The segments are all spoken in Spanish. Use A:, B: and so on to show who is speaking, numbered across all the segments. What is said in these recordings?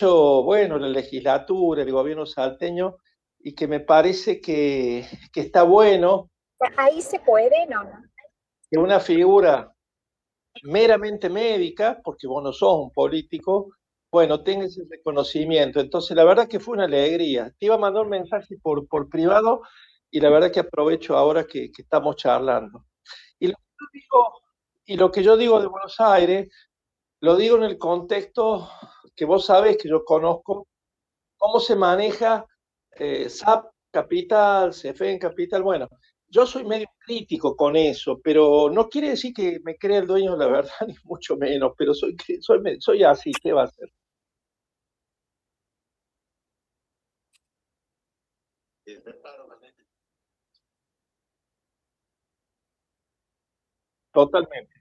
A: bueno, la legislatura, el gobierno salteño, y que me parece que está bueno
B: Ahí se puede, no, no.
A: que una figura meramente médica, porque vos no sos un político, bueno, tenga ese reconocimiento. Entonces, la verdad que fue una alegría. Te iba a mandar un mensaje por privado y la verdad que aprovecho ahora que estamos charlando. Y lo, que yo digo, y lo que yo digo de Buenos Aires, lo digo en el contexto que vos sabés que yo conozco cómo se maneja SAP Capital, CFE en Capital. Bueno, yo soy medio crítico con eso, pero no quiere decir que me crea el dueño de la verdad, ni mucho menos, pero soy así, ¿qué va a hacer? Totalmente,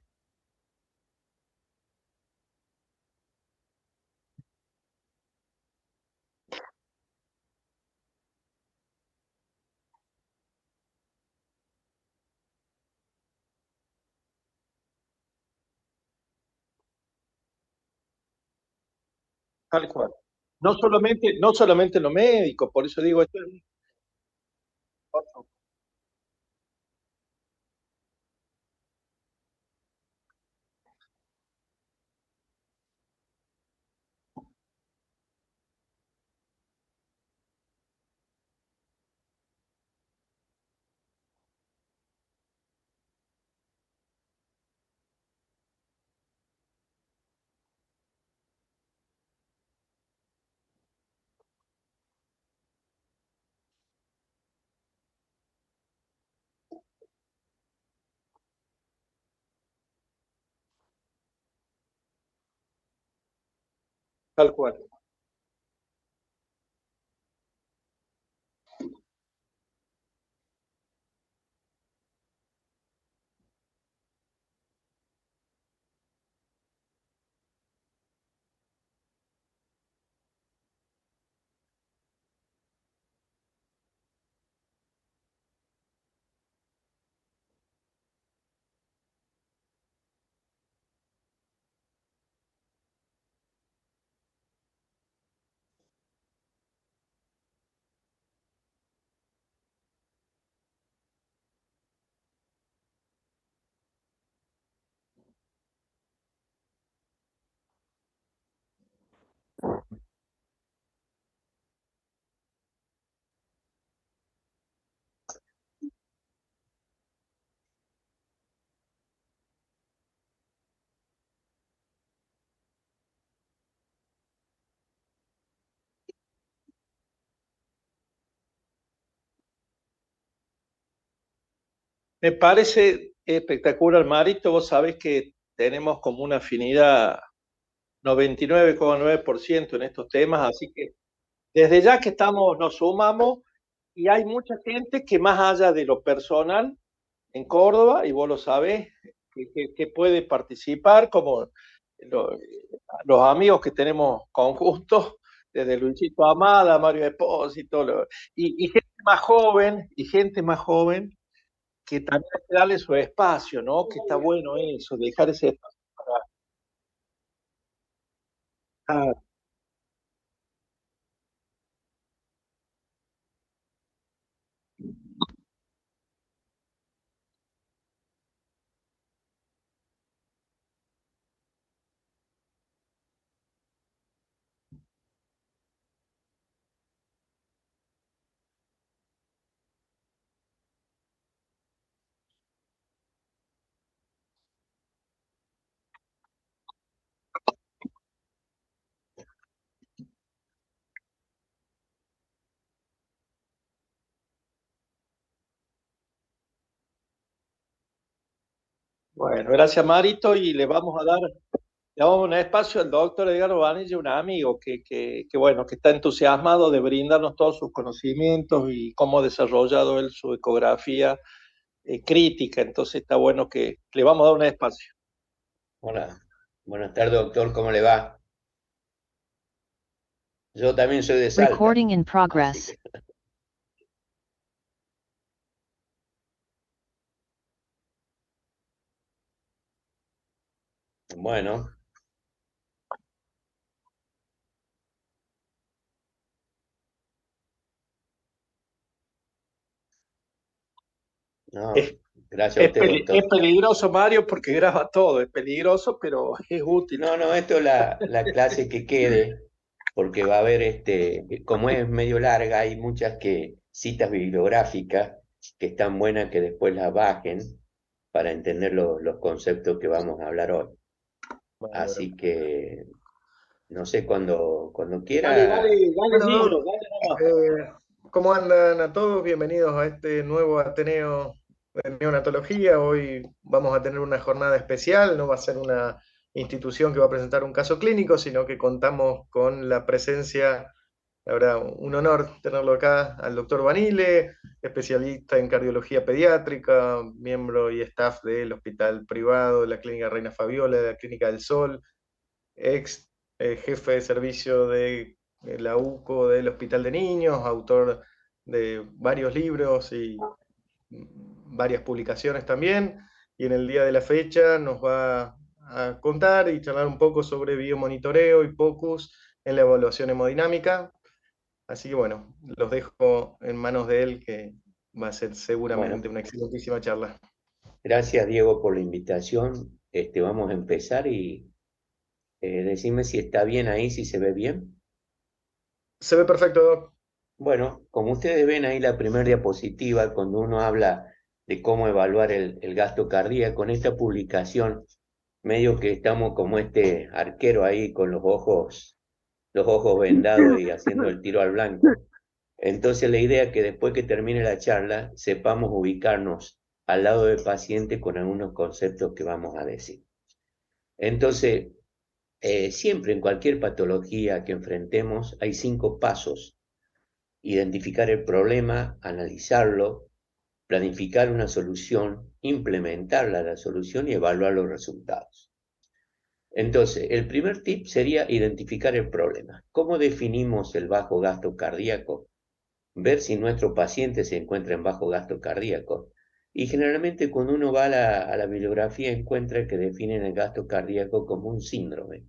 A: tal cual. No solamente lo médico, por eso digo, esto es tal cual, me parece espectacular, Marito. Vos sabés que tenemos como una afinidad 99,9% en estos temas, así que desde ya que estamos, nos sumamos y hay mucha gente que más allá de lo personal en Córdoba, y vos lo sabés, que puede participar, como lo- los amigos que tenemos conjuntos, desde Luisito Amada, Mario Espósito, y gente más joven, que también hay que darle su espacio, ¿no? Que está bueno eso, dejar ese espacio para... Bueno, gracias Marito, y le vamos a dar un espacio al doctor Edgar Banilla, un amigo bueno, que está entusiasmado de brindarnos todos sus conocimientos y cómo ha desarrollado él su ecografía crítica. Entonces está bueno que le vamos a dar un espacio.
C: Hola, buenas tardes, doctor, ¿cómo le va? Yo también soy de Salta,
D: Recording in
C: así
D: progress.
C: que, bueno, No,
A: Es,
C: gracias a usted,
A: es
C: doctor.
A: peligroso, Mario, porque graba todo. Es peligroso, pero es útil.
C: No, esto es la clase que quede, porque va a haber, como es medio larga, hay muchas citas bibliográficas que están buenas que después las bajen para entender los conceptos que vamos a hablar hoy.
A: Bárbaro.
C: Así que, no sé, cuando
A: Dale, dale,
C: quiera.
A: dale,
D: Bueno,
A: libro,
D: Doc,
A: dale nomás.
D: ¿cómo andan a todos? Bienvenidos a este nuevo Ateneo de Neonatología. Hoy vamos a tener una jornada especial, no va a ser una institución que va a presentar un caso clínico, sino que contamos con la presencia, la verdad, un honor tenerlo acá, al doctor Vanille, especialista en cardiología pediátrica, miembro y staff del Hospital Privado de la Clínica Reina Fabiola, de la Clínica del Sol, ex jefe de servicio de la UCO del Hospital de Niños, autor de varios libros y varias publicaciones también. Y en el día de la fecha nos va a contar y charlar un poco sobre biomonitoreo y POCUS en la evaluación hemodinámica. Así que bueno, los dejo en manos de él, que va a ser
C: Bueno,
D: seguramente una excelentísima charla.
C: gracias Diego por la invitación. Vamos a empezar y decime si está bien ahí, si se ve bien.
D: Se ve perfecto, Doc.
C: Bueno, como ustedes ven ahí la primera diapositiva, cuando uno habla de cómo evaluar el gasto cardíaco, en esta publicación, medio que estamos como este arquero ahí con los ojos vendados y haciendo el tiro al blanco. Entonces la idea es que después que termine la charla, sepamos ubicarnos al lado del paciente con algunos conceptos que vamos a decir. Entonces, siempre en cualquier patología que enfrentemos hay 5 pasos: identificar el problema, analizarlo, planificar una solución, implementar la solución y evaluar los resultados. Entonces, el primer tip sería identificar el problema. ¿Cómo definimos el bajo gasto cardíaco? Ver si nuestro paciente se encuentra en bajo gasto cardíaco. Y generalmente cuando uno va a la bibliografía encuentra que definen el gasto cardíaco como un síndrome.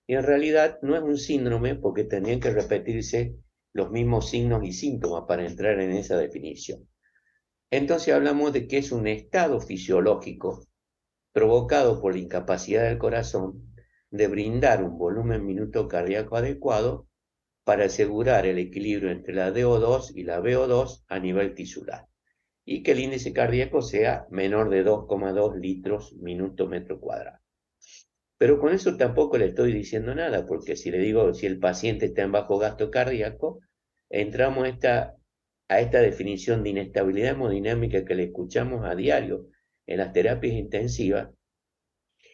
C: Y en realidad no es un síndrome porque tendrían que repetirse los mismos signos y síntomas para entrar en esa definición. Entonces hablamos de que es un estado fisiológico provocado por la incapacidad del corazón de brindar un volumen minuto cardíaco adecuado para asegurar el equilibrio entre la DO2 y la VO2 a nivel tisular, y que el índice cardíaco sea menor de 2,2 litros minuto metro cuadrado. Pero con eso tampoco le estoy diciendo nada, porque si le digo si el paciente está en bajo gasto cardíaco, entramos a esta definición de inestabilidad hemodinámica que le escuchamos a diario en las terapias intensivas,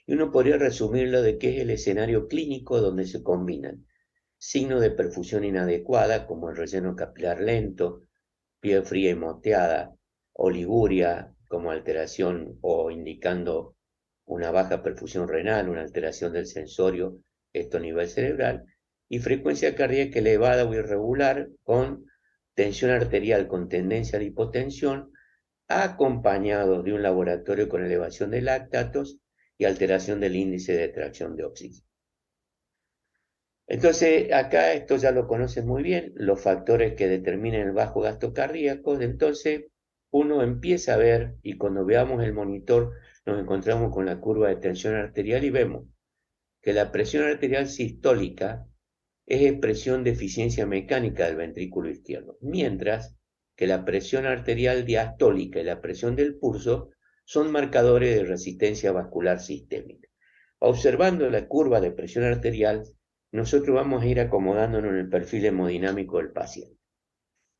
C: y uno podría resumirlo de que es el escenario clínico donde se combinan signos de perfusión inadecuada, como el relleno capilar lento, piel fría y moteada, oliguria como alteración o indicando una baja perfusión renal, una alteración del sensorio, esto a nivel cerebral, y frecuencia cardíaca elevada o irregular con tensión arterial con tendencia a la hipotensión, acompañado de un laboratorio con elevación de lactatos y alteración del índice de tracción de oxígeno. Entonces, acá esto ya lo conocen muy bien, los factores que determinan el bajo gasto cardíaco. Entonces, uno empieza a ver, y cuando veamos el monitor, nos encontramos con la curva de tensión arterial y vemos que la presión arterial sistólica es expresión de eficiencia mecánica del ventrículo izquierdo, mientras que la presión arterial diastólica y la presión del pulso son marcadores de resistencia vascular sistémica. Observando la curva de presión arterial, nosotros vamos a ir acomodándonos en el perfil hemodinámico del paciente.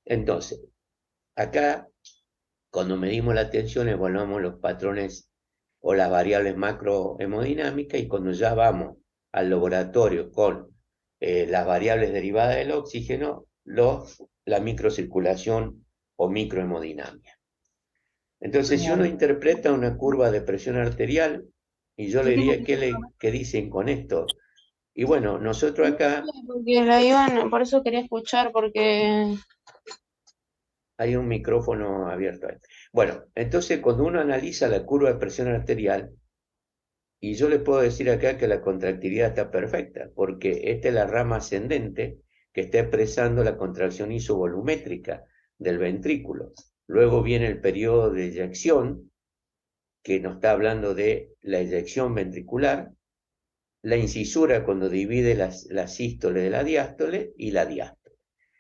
C: Entonces, acá, cuando medimos la tensión, evaluamos los patrones o las variables macrohemodinámicas, y cuando ya vamos al laboratorio con las variables derivadas del oxígeno, la microcirculación o microhemodinámica. Entonces, si uno interpreta una curva de presión arterial, y yo le diría, ¿qué dicen con esto? Y bueno, nosotros acá
E: Porque la iban, por eso quería escuchar, porque
C: hay un micrófono abierto ahí. Bueno, entonces cuando uno analiza la curva de presión arterial, y yo le puedo decir acá que la contractilidad está perfecta, porque esta es la rama ascendente que está expresando la contracción isovolumétrica del ventrículo. Luego viene el periodo de eyección, que nos está hablando de la eyección ventricular, la incisura cuando divide la sístole de la diástole y la diástole.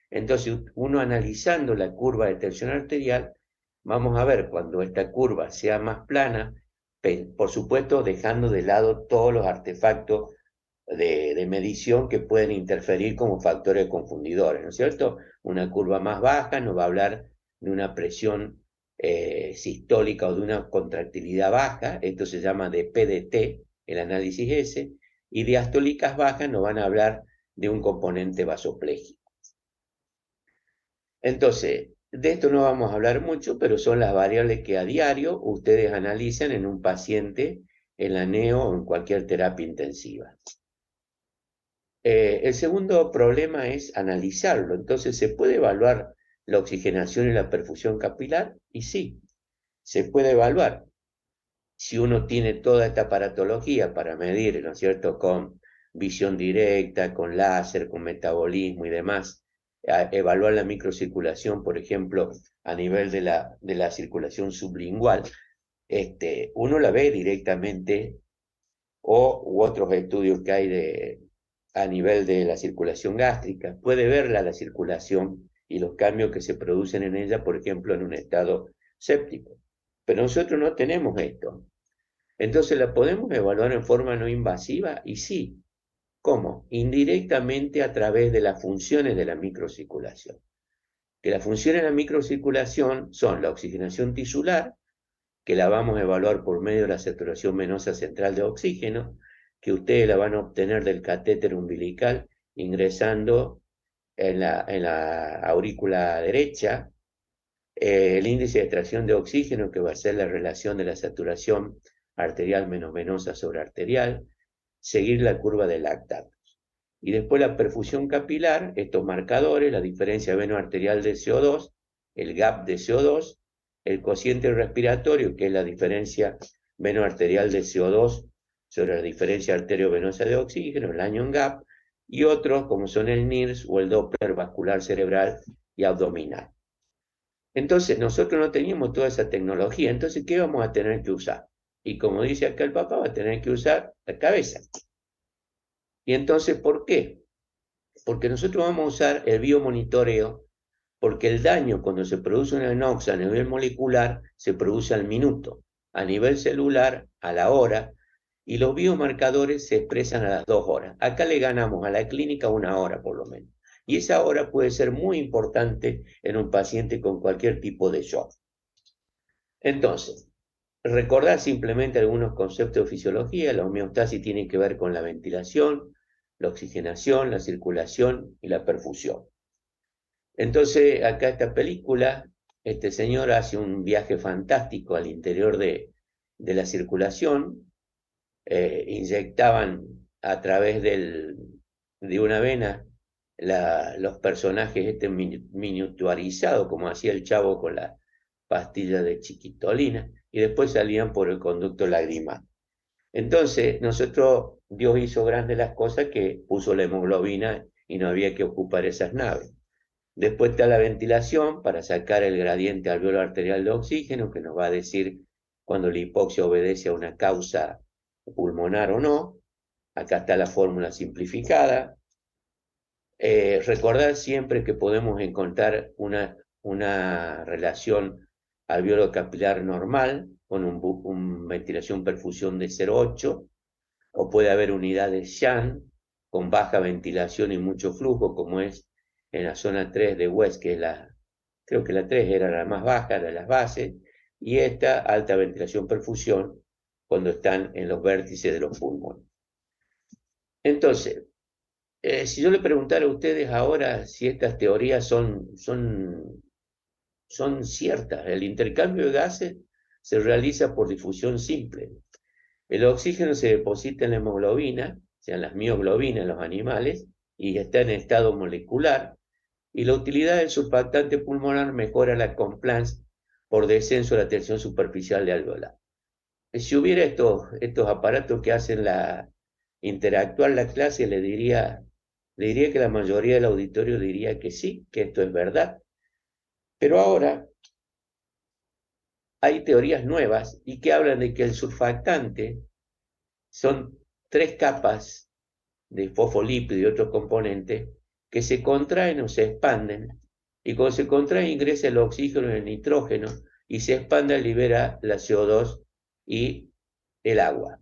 C: Entonces, uno analizando la curva de tensión arterial, vamos a ver cuando esta curva sea más plana, por supuesto dejando de lado todos los artefactos de medición que pueden interferir como factores confundidores, ¿no es cierto? Una curva más baja nos va a hablar de una presión sistólica o de una contractilidad baja, esto se llama de PDT, el análisis S, y diastólicas bajas nos van a hablar de un componente vasopléjico. Entonces, de esto no vamos a hablar mucho, pero son las variables que a diario ustedes analizan en un paciente en la neo o en cualquier terapia intensiva. El segundo problema es analizarlo. Entonces, ¿se puede evaluar la oxigenación y la perfusión capilar? Y sí, se puede evaluar. Si uno tiene toda esta aparatología para medir, ¿no es cierto?, con visión directa, con láser, con metabolismo y demás, evaluar la microcirculación, por ejemplo, a nivel de la circulación sublingual, uno la ve directamente, u otros estudios que hay a nivel de la circulación gástrica, puede verla la circulación y los cambios que se producen en ella, por ejemplo, en un estado séptico. Pero nosotros no tenemos esto. Entonces, ¿la podemos evaluar en forma no invasiva? Y sí. ¿Cómo? Indirectamente a través de las funciones de la microcirculación. Que las funciones de la microcirculación son la oxigenación tisular, que la vamos a evaluar por medio de la saturación venosa central de oxígeno, que ustedes la van a obtener del catéter umbilical ingresando en la aurícula derecha, el índice de extracción de oxígeno, que va a ser la relación de la saturación arterial menos venosa sobre arterial, seguir la curva de lactatos. Y después la perfusión capilar, estos marcadores, la diferencia veno-arterial de CO2, el gap de CO2, el cociente respiratorio, que es la diferencia veno-arterial de CO2 sobre la diferencia arteriovenosa de oxígeno, el Lanyon gap, y otros como son el NIRS o el Doppler vascular cerebral y abdominal. Entonces, nosotros no teníamos toda esa tecnología, entonces, ¿qué vamos a tener que usar? Y como dice acá el papá, va a tener que usar la cabeza. Y entonces, ¿por qué? Porque nosotros vamos a usar el biomonitoreo, porque el daño cuando se produce una NOx a nivel molecular se produce al minuto, a nivel celular a la hora, y los biomarcadores se expresan a las 2 horas. Acá le ganamos a la clínica 1 hora por lo menos. Y esa hora puede ser muy importante en un paciente con cualquier tipo de shock. Entonces, recordar simplemente algunos conceptos de fisiología. La homeostasis tiene que ver con la ventilación, la oxigenación, la circulación y la perfusión. Entonces, acá esta película, este señor hace un viaje fantástico al interior de la circulación, inyectaban a través de una vena los personajes miniaturizados, como hacía el Chavo con la pastilla de chiquitolina, y después salían por el conducto lagrimal. Entonces, Dios hizo grandes las cosas que puso la hemoglobina y no había que ocupar esas naves. Después está la ventilación para sacar el gradiente alveolar arterial de oxígeno, que nos va a decir cuando la hipoxia obedece a una causa pulmonar o no. Acá está la fórmula simplificada. Recordar siempre que podemos encontrar una relación alveolo capilar normal con una ventilación perfusión de 0,8, o puede haber unidades Shan con baja ventilación y mucho flujo, como es en la zona 3 de West, que es creo que la 3 era la más baja de las bases, y esta alta ventilación perfusión cuando están en los vértices de los pulmones. Entonces, si yo le preguntara a ustedes ahora si estas teorías son ciertas, el intercambio de gases se realiza por difusión simple. El oxígeno se deposita en la hemoglobina, o sea, en las mioglobinas en los animales, y está en estado molecular, y la utilidad del surfactante pulmonar mejora la compliance por descenso de la tensión superficial de alveolar. Si hubiera estos aparatos que hacen interactuar la clase, le diría que la mayoría del auditorio diría que sí, que esto es verdad. Pero ahora hay teorías nuevas y que hablan de que el surfactante son 3 capas de fosfolípido y otros componentes que se contraen o se expanden, y cuando se contrae ingresa el oxígeno y el nitrógeno, y se expande libera la CO2 y el agua.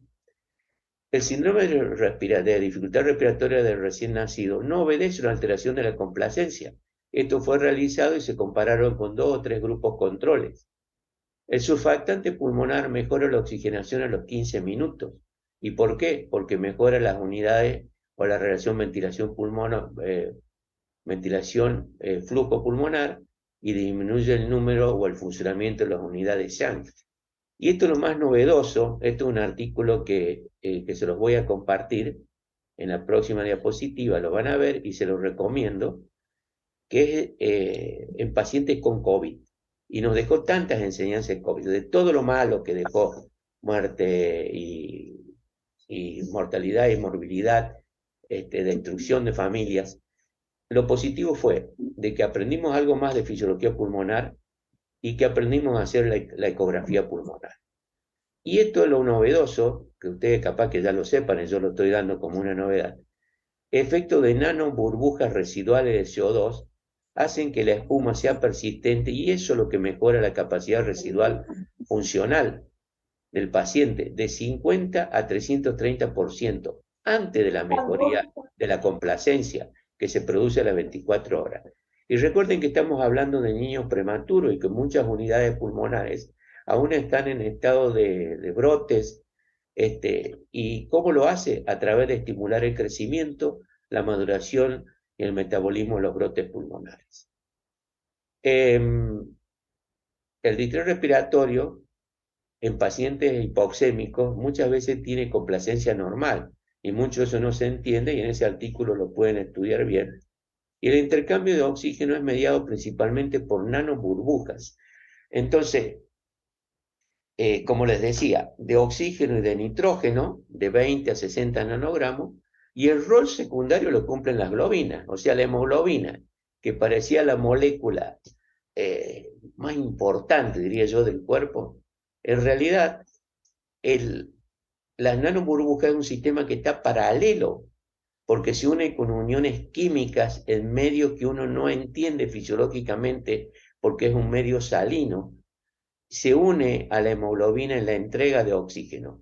C: El síndrome de dificultad respiratoria del recién nacido no obedece a una alteración de la complacencia. Esto fue realizado y se compararon con 2 o 3 grupos controles. El surfactante pulmonar mejora la oxigenación a los 15 minutos. ¿Y por qué? Porque mejora las unidades o la relación flujo pulmonar, y disminuye el número o el funcionamiento de las unidades de sangre. Y esto es lo más novedoso. Esto es un artículo que se los voy a compartir en la próxima diapositiva, lo van a ver y se los recomiendo, que es en pacientes con COVID. Y nos dejó tantas enseñanzas de COVID, de todo lo malo que dejó, muerte y mortalidad y morbilidad, destrucción de familias. Lo positivo fue de que aprendimos algo más de fisiología pulmonar y que aprendimos a hacer la ecografía pulmonar. Y esto es lo novedoso, que ustedes capaz que ya lo sepan, y yo lo estoy dando como una novedad. Efecto de nanoburbujas residuales de CO2 hacen que la espuma sea persistente, y eso es lo que mejora la capacidad residual funcional del paciente de 50 a 330% antes de la mejoría de la complacencia que se produce a las 24 horas. Y recuerden que estamos hablando de niños prematuros y que muchas unidades pulmonares aún están en estado de brotes. ¿Y cómo lo hace? A través de estimular el crecimiento, la maduración y el metabolismo de los brotes pulmonares. El distrés respiratorio en pacientes hipoxémicos muchas veces tiene complacencia normal, y mucho eso no se entiende, y en ese artículo lo pueden estudiar bien. Y el intercambio de oxígeno es mediado principalmente por nanoburbujas. Entonces, como les decía, de oxígeno y de nitrógeno, de 20 a 60 nanogramos, y el rol secundario lo cumplen las globinas, o sea, la hemoglobina, que parecía la molécula más importante, diría yo, del cuerpo. En realidad, las nanoburbujas es un sistema que está paralelo, porque se une con uniones químicas en medios que uno no entiende fisiológicamente, porque es un medio salino. Se une a la hemoglobina en la entrega de oxígeno.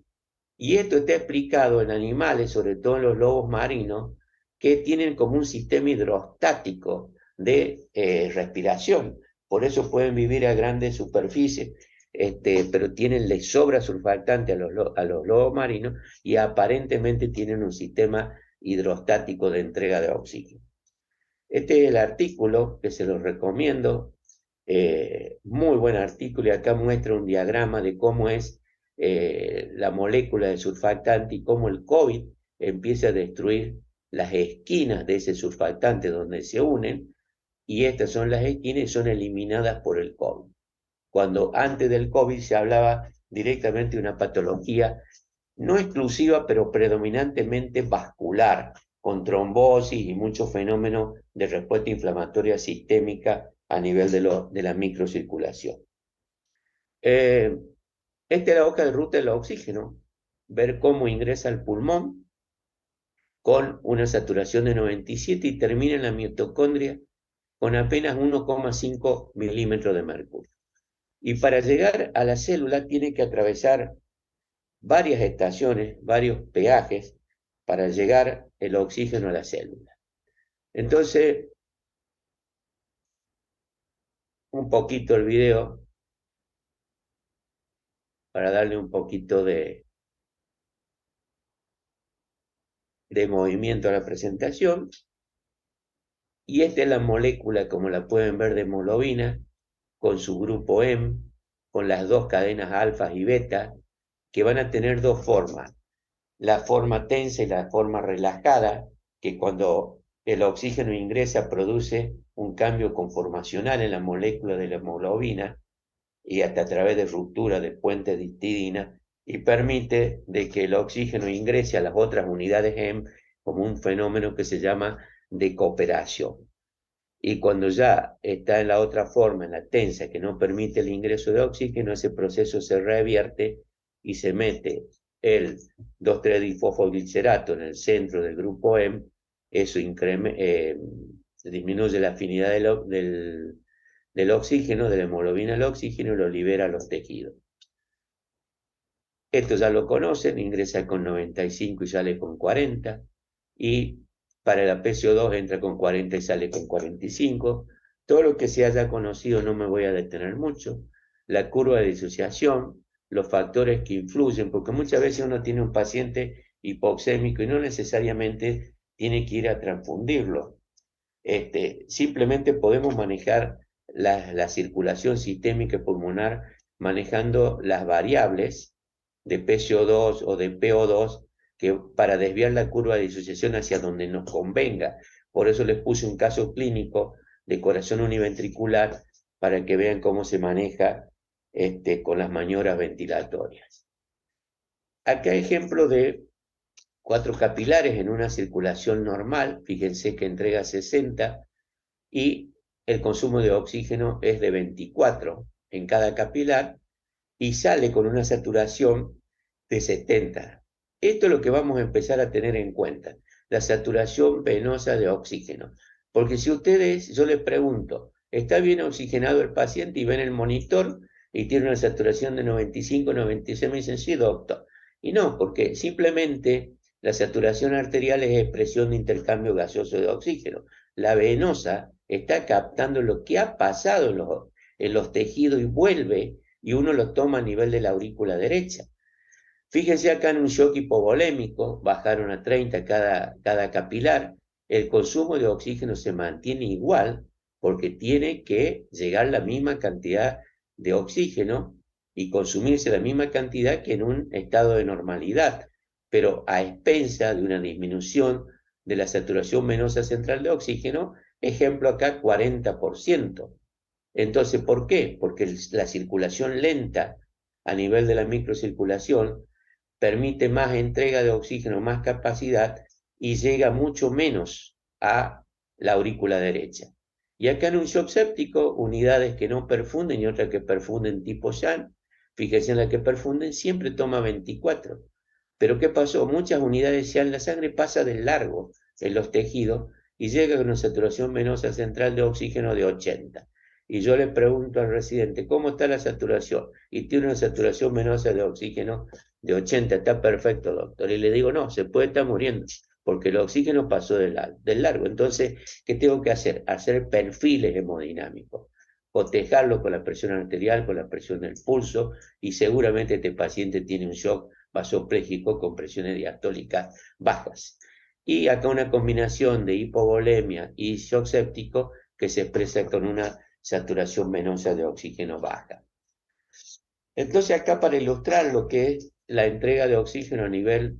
C: Y esto está explicado en animales, sobre todo en los lobos marinos, que tienen como un sistema hidrostático de respiración. Por eso pueden vivir a grandes superficies, pero les sobra surfactante a los lobos marinos, y aparentemente tienen un sistema hidrostático de entrega de oxígeno. Este es el artículo que se los recomiendo. Muy buen artículo, y acá muestra un diagrama de cómo es la molécula de surfactante y cómo el COVID empieza a destruir las esquinas de ese surfactante donde se unen, y estas son las esquinas y son eliminadas por el COVID. Cuando antes del COVID se hablaba directamente de una patología no exclusiva, pero predominantemente vascular, con trombosis y muchos fenómenos de respuesta inflamatoria sistémica a nivel de la microcirculación. Esta es la hoja de ruta del oxígeno, ver cómo ingresa al pulmón con una saturación de 97 y termina en la mitocondria con apenas 1,5 milímetros de mercurio. Y para llegar a la célula tiene que atravesar varias estaciones, varios peajes, para llegar el oxígeno a la célula. Entonces, un poquito el video, para darle un poquito de movimiento a la presentación. Y esta es la molécula, como la pueden ver, de hemoglobina, con su grupo M, con las 2 cadenas alfa y beta, que van a tener 2 formas. La forma tensa y la forma relajada, que cuando el oxígeno ingresa produce un cambio conformacional en la molécula de la hemoglobina, y hasta a través de ruptura de puentes de histidina, y permite de que el oxígeno ingrese a las otras unidades M como un fenómeno que se llama de cooperación. y cuando ya está en la otra forma, en la tensa, que no permite el ingreso de oxígeno, ese proceso se revierte y se mete el 2,3-difosfoglicerato en el centro del grupo M, eso disminuye la afinidad del oxígeno, de la hemoglobina al oxígeno, y lo libera a los tejidos. Esto ya lo conocen, ingresa con 95 y sale con 40, y para la PCO2 entra con 40 y sale con 45. Todo lo que se haya conocido no me voy a detener mucho. La curva de disociación, los factores que influyen, porque muchas veces uno tiene un paciente hipoxémico y no necesariamente tiene que ir a transfundirlo. Simplemente podemos manejar la circulación sistémica pulmonar manejando las variables de PCO2 o de PO2 para desviar la curva de disociación hacia donde nos convenga. Por eso les puse un caso clínico de corazón univentricular para que vean cómo se maneja con las maniobras ventilatorias. Acá ejemplo de 4 capilares en una circulación normal, fíjense que entrega 60 y el consumo de oxígeno es de 24 en cada capilar y sale con una saturación de 70. Esto es lo que vamos a empezar a tener en cuenta, la saturación venosa de oxígeno. Porque si ustedes, yo les pregunto, ¿está bien oxigenado el paciente? Y ven el monitor y tiene una saturación de 95, 96, me dicen, sí, doctor. Y no, porque simplemente la saturación arterial es expresión de intercambio gaseoso de oxígeno. La venosa está captando lo que ha pasado en los tejidos y vuelve, y uno lo toma a nivel de la aurícula derecha. Fíjense acá en un shock hipovolémico, bajaron a 30 cada capilar, el consumo de oxígeno se mantiene igual porque tiene que llegar la misma cantidad de oxígeno y consumirse la misma cantidad que en un estado de normalidad, pero a expensa de una disminución de la saturación venosa central de oxígeno, ejemplo acá 40%. Entonces, ¿por qué? Porque la circulación lenta a nivel de la microcirculación permite más entrega de oxígeno, más capacidad, y llega mucho menos a la aurícula derecha. Y acá en un shock séptico, unidades que no perfunden y otras que perfunden tipo Shan, fíjense en la que perfunden, siempre toma 24. Pero ¿qué pasó? Muchas unidades Shan, la sangre pasa de largo en los tejidos y llega con una saturación venosa central de oxígeno de 80. Y yo le pregunto al residente, ¿cómo está la saturación? Y tiene una saturación venosa de oxígeno de 80, está perfecto, doctor. Y le digo, no, se puede estar muriendo, porque el oxígeno pasó del largo. Entonces, ¿qué tengo que hacer? Hacer perfiles hemodinámicos, cotejarlo con la presión arterial, con la presión del pulso, y seguramente este paciente tiene un shock vasopléjico con presiones diastólicas bajas. Y acá una combinación de hipovolemia y shock séptico que se expresa con una saturación venosa de oxígeno baja. Entonces acá para ilustrar lo que es la entrega de oxígeno a nivel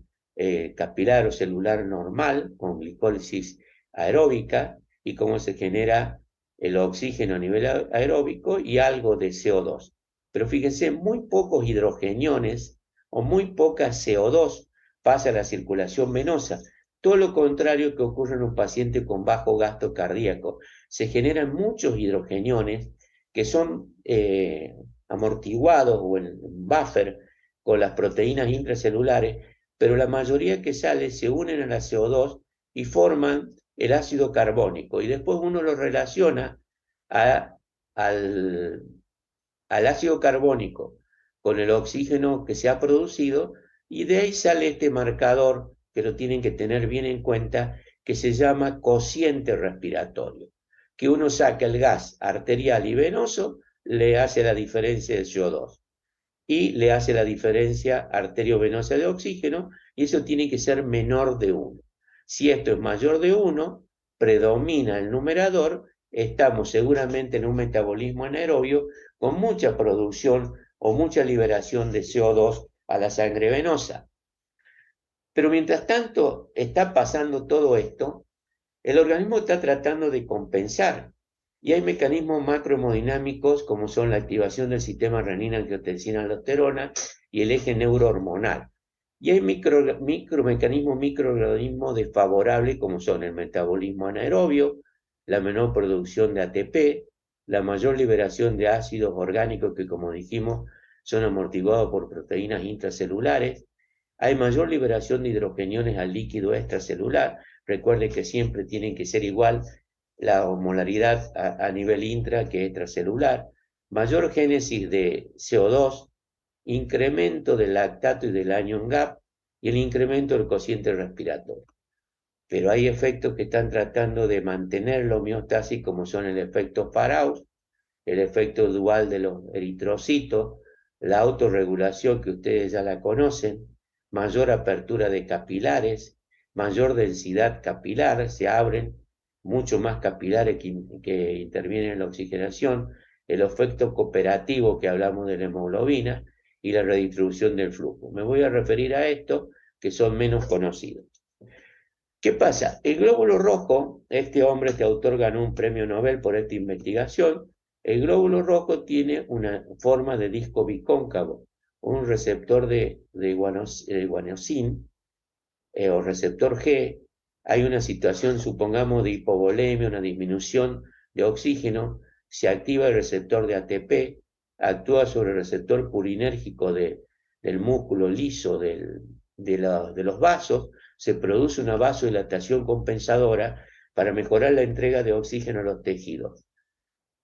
C: capilar o celular normal, con glicólisis aeróbica, y cómo se genera el oxígeno a nivel aeróbico y algo de CO2. Pero fíjense, muy pocos hidrogeniones o muy poca CO2 pasa a la circulación venosa. Todo lo contrario que ocurre en un paciente con bajo gasto cardíaco. Se generan muchos hidrogeniones que son amortiguados o en buffer con las proteínas intracelulares, pero la mayoría que sale se unen a la CO2 y forman el ácido carbónico, y después uno lo relaciona al ácido carbónico con el oxígeno que se ha producido, y de ahí sale este marcador que lo tienen que tener bien en cuenta, que se llama cociente respiratorio, que uno saca el gas arterial y venoso, le hace la diferencia de CO2 y le hace la diferencia arteriovenosa de oxígeno, y eso tiene que ser menor de 1. Si esto es mayor de 1, predomina el numerador, estamos seguramente en un metabolismo anaerobio con mucha producción o mucha liberación de CO2 a la sangre venosa. Pero mientras tanto está pasando todo esto, el organismo está tratando de compensar, y hay mecanismos macrohemodinámicos como son la activación del sistema renina-angiotensina-aldosterona y el eje neurohormonal. Y hay mecanismos microorganismos desfavorables como son el metabolismo anaerobio, la menor producción de ATP, la mayor liberación de ácidos orgánicos que, como dijimos, son amortiguados por proteínas intracelulares. Hay mayor liberación de hidrogeniones al líquido extracelular. Recuerde que siempre tienen que ser igual la osmolaridad a nivel intra que extracelular. Mayor génesis de CO2, incremento del lactato y del anion gap y el incremento del cociente respiratorio. Pero hay efectos que están tratando de mantener la homeostasis, como son el efecto Faraut, el efecto dual de los eritrocitos, la autorregulación que ustedes ya la conocen, mayor apertura de capilares, mayor densidad capilar, se abren mucho más capilares que intervienen en la oxigenación, el efecto cooperativo que hablamos de la hemoglobina y la redistribución del flujo. Me voy a referir a estos que son menos conocidos. ¿Qué pasa? El glóbulo rojo, este hombre, este autor ganó un premio Nobel por esta investigación. El glóbulo rojo tiene una forma de disco bicóncavo, un receptor de guanosina o receptor G. Hay una situación, supongamos, de hipovolemia, una disminución de oxígeno, se activa el receptor de ATP, actúa sobre el receptor purinérgico del músculo liso de los vasos, se produce una vasodilatación compensadora para mejorar la entrega de oxígeno a los tejidos.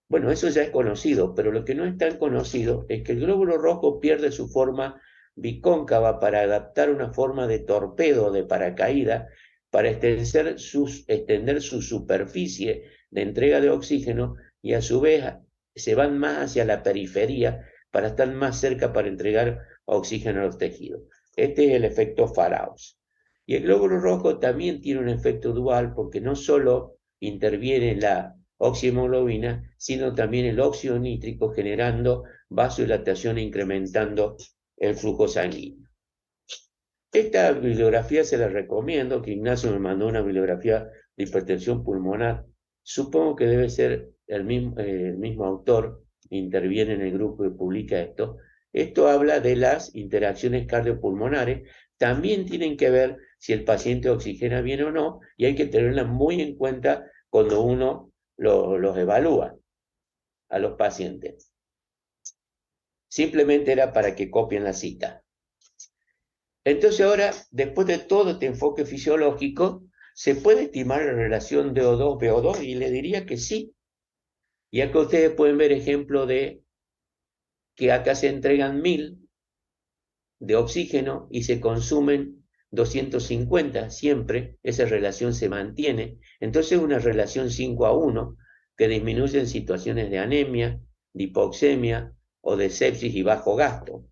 C: Bueno, eso ya es conocido, pero lo que no es tan conocido es que el glóbulo rojo pierde su forma bicóncava para adaptar una forma de torpedo, de paracaídas, para extender su superficie de entrega de oxígeno y a su vez se van más hacia la periferia para estar más cerca para entregar oxígeno a los tejidos. Este es el efecto Faraut. Y el glóbulo rojo también tiene un efecto dual porque no solo interviene la oxihemoglobina, sino también el óxido nítrico generando vasodilatación e incrementando el flujo sanguíneo. Esta bibliografía se la recomiendo, que Ignacio me mandó una bibliografía de hipertensión pulmonar. Supongo que debe ser el mismo autor, interviene en el grupo que publica esto. Esto habla de las interacciones cardiopulmonares, también tienen que ver si el paciente oxigena bien o no, y hay que tenerlas muy en cuenta cuando uno los evalúa a los pacientes. Simplemente era para que copien la cita. Entonces ahora, después de todo este enfoque fisiológico, ¿se puede estimar la relación DO2-VO2? Y le diría que sí. Y acá ustedes pueden ver ejemplo de que acá se entregan 1000 de oxígeno y se consumen 250 siempre, esa relación se mantiene. Entonces una relación 5:1 que disminuye en situaciones de anemia, de hipoxemia o de sepsis y bajo gasto.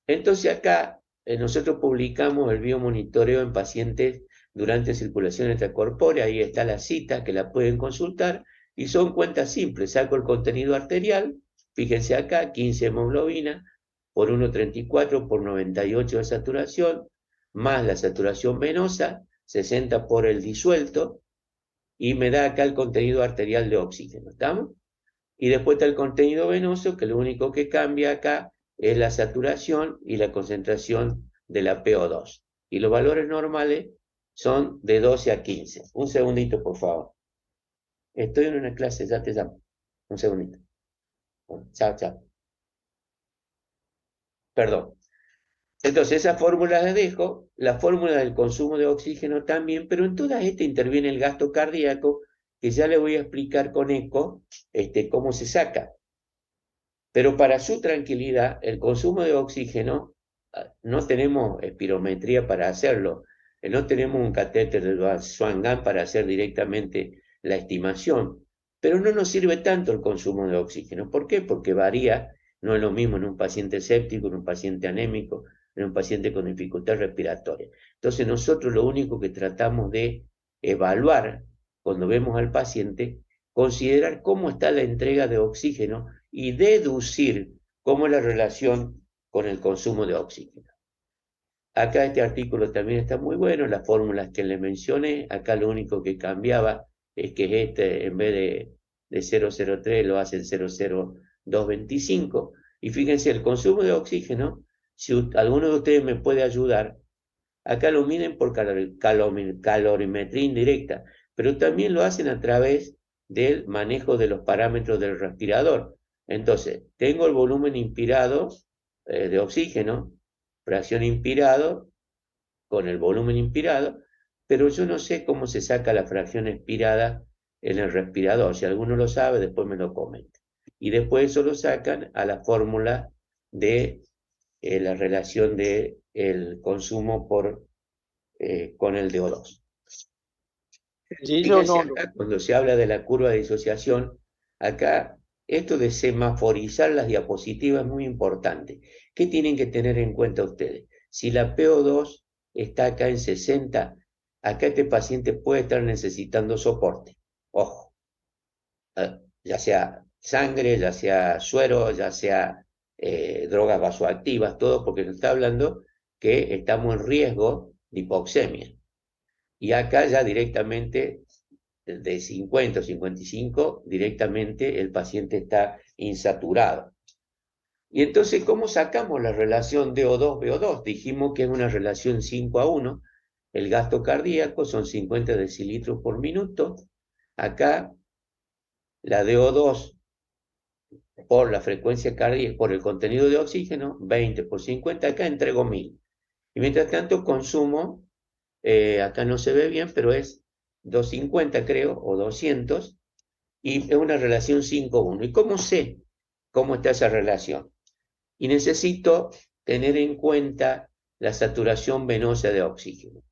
C: Entonces acá nosotros publicamos el biomonitoreo en pacientes durante circulación extracorpórea, ahí está la cita que la pueden consultar y son cuentas simples, saco el contenido arterial, fíjense acá, 15 hemoglobina por 1,34 por 98 de saturación, más la saturación venosa, 60 por el disuelto, y me da acá el contenido arterial de oxígeno, ¿estamos? Y después está el contenido venoso, que lo único que cambia acá es la saturación y la concentración de la PO2. Y los valores normales son de 12 a 15. Un segundito, por favor. Estoy en una clase, ya te llamo. Un segundito. Bueno, chao, chao. Perdón. Entonces, esa fórmula la dejo, la fórmula del consumo de oxígeno también, pero en todas estas interviene el gasto cardíaco, que ya le voy a explicar con eco cómo se saca. Pero para su tranquilidad, el consumo de oxígeno, no tenemos espirometría para hacerlo, no tenemos un catéter de Swan-Ganz para hacer directamente la estimación, pero no nos sirve tanto el consumo de oxígeno. ¿Por qué? Porque varía, no es lo mismo en un paciente séptico, en un paciente anémico, en un paciente con dificultad respiratoria. Entonces nosotros lo único que tratamos de evaluar cuando vemos al paciente, considerar cómo está la entrega de oxígeno y deducir cómo es la relación con el consumo de oxígeno. Acá este artículo también está muy bueno, las fórmulas que le mencioné, acá lo único que cambiaba es que en vez de 0,03 lo hacen 0,0225, y fíjense, el consumo de oxígeno, si alguno de ustedes me puede ayudar, acá lo miden por calorimetría indirecta, pero también lo hacen a través del manejo de los parámetros del respirador. Entonces, tengo el volumen inspirado de oxígeno, fracción inspirado con el volumen inspirado, pero yo no sé cómo se saca la fracción expirada en el respirador. Si alguno lo sabe, después me lo comenta. Y después eso lo sacan a la fórmula de la relación del consumo con el DO2.
A: Y yo
C: Fíjense
A: no,
C: acá, cuando se habla de la curva de disociación, acá esto de semaforizar las diapositivas es muy importante. ¿Qué tienen que tener en cuenta ustedes? Si la PO2 está acá en 60, acá este paciente puede estar necesitando soporte. Ojo, ya sea sangre, ya sea suero, ya sea drogas vasoactivas, todo porque nos está hablando que estamos en riesgo de hipoxemia. Y acá ya directamente, de 50 o 55, directamente el paciente está insaturado. Y entonces, ¿cómo sacamos la relación DO2-VO2? Dijimos que es una relación 5:1. El gasto cardíaco son 50 decilitros por minuto. Acá, la DO2 por la frecuencia cardíaca, por el contenido de oxígeno, 20 por 50, acá entrego 1000. Y mientras tanto consumo, acá no se ve bien, pero es 250 creo, o 200, y es una relación 5:1. ¿Y cómo sé cómo está esa relación? Y necesito tener en cuenta la saturación venosa de oxígeno.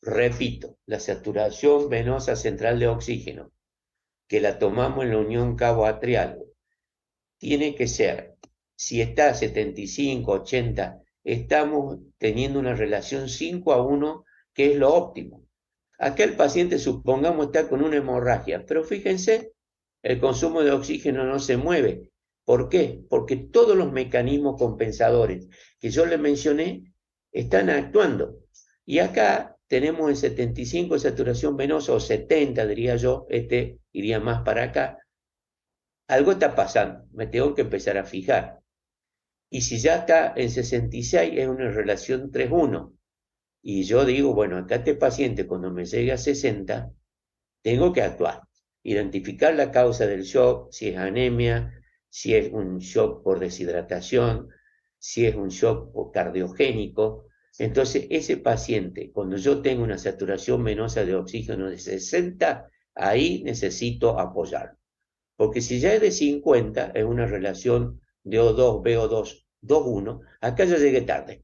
C: Repito, la saturación venosa central de oxígeno, que la tomamos en la unión cabo-atrial, tiene que ser, si está a 75, 80, estamos teniendo una relación 5:1, que es lo óptimo. Acá el paciente, supongamos, está con una hemorragia, pero fíjense, el consumo de oxígeno no se mueve. ¿Por qué? Porque todos los mecanismos compensadores que yo le mencioné están actuando. Y acá tenemos en 75 saturación venosa, o 70 diría yo, este iría más para acá. Algo está pasando, me tengo que empezar a fijar. Y si ya está en 66, es una relación 3:1. Y yo digo, bueno, acá este paciente cuando me llegue a 60, tengo que actuar. Identificar la causa del shock, si es anemia, si es un shock por deshidratación, si es un shock cardiogénico. Entonces, ese paciente, cuando yo tengo una saturación venosa de oxígeno de 60, ahí necesito apoyarlo. Porque si ya es de 50, es una relación de O2, VO2, 2:1, acá yo llegué tarde.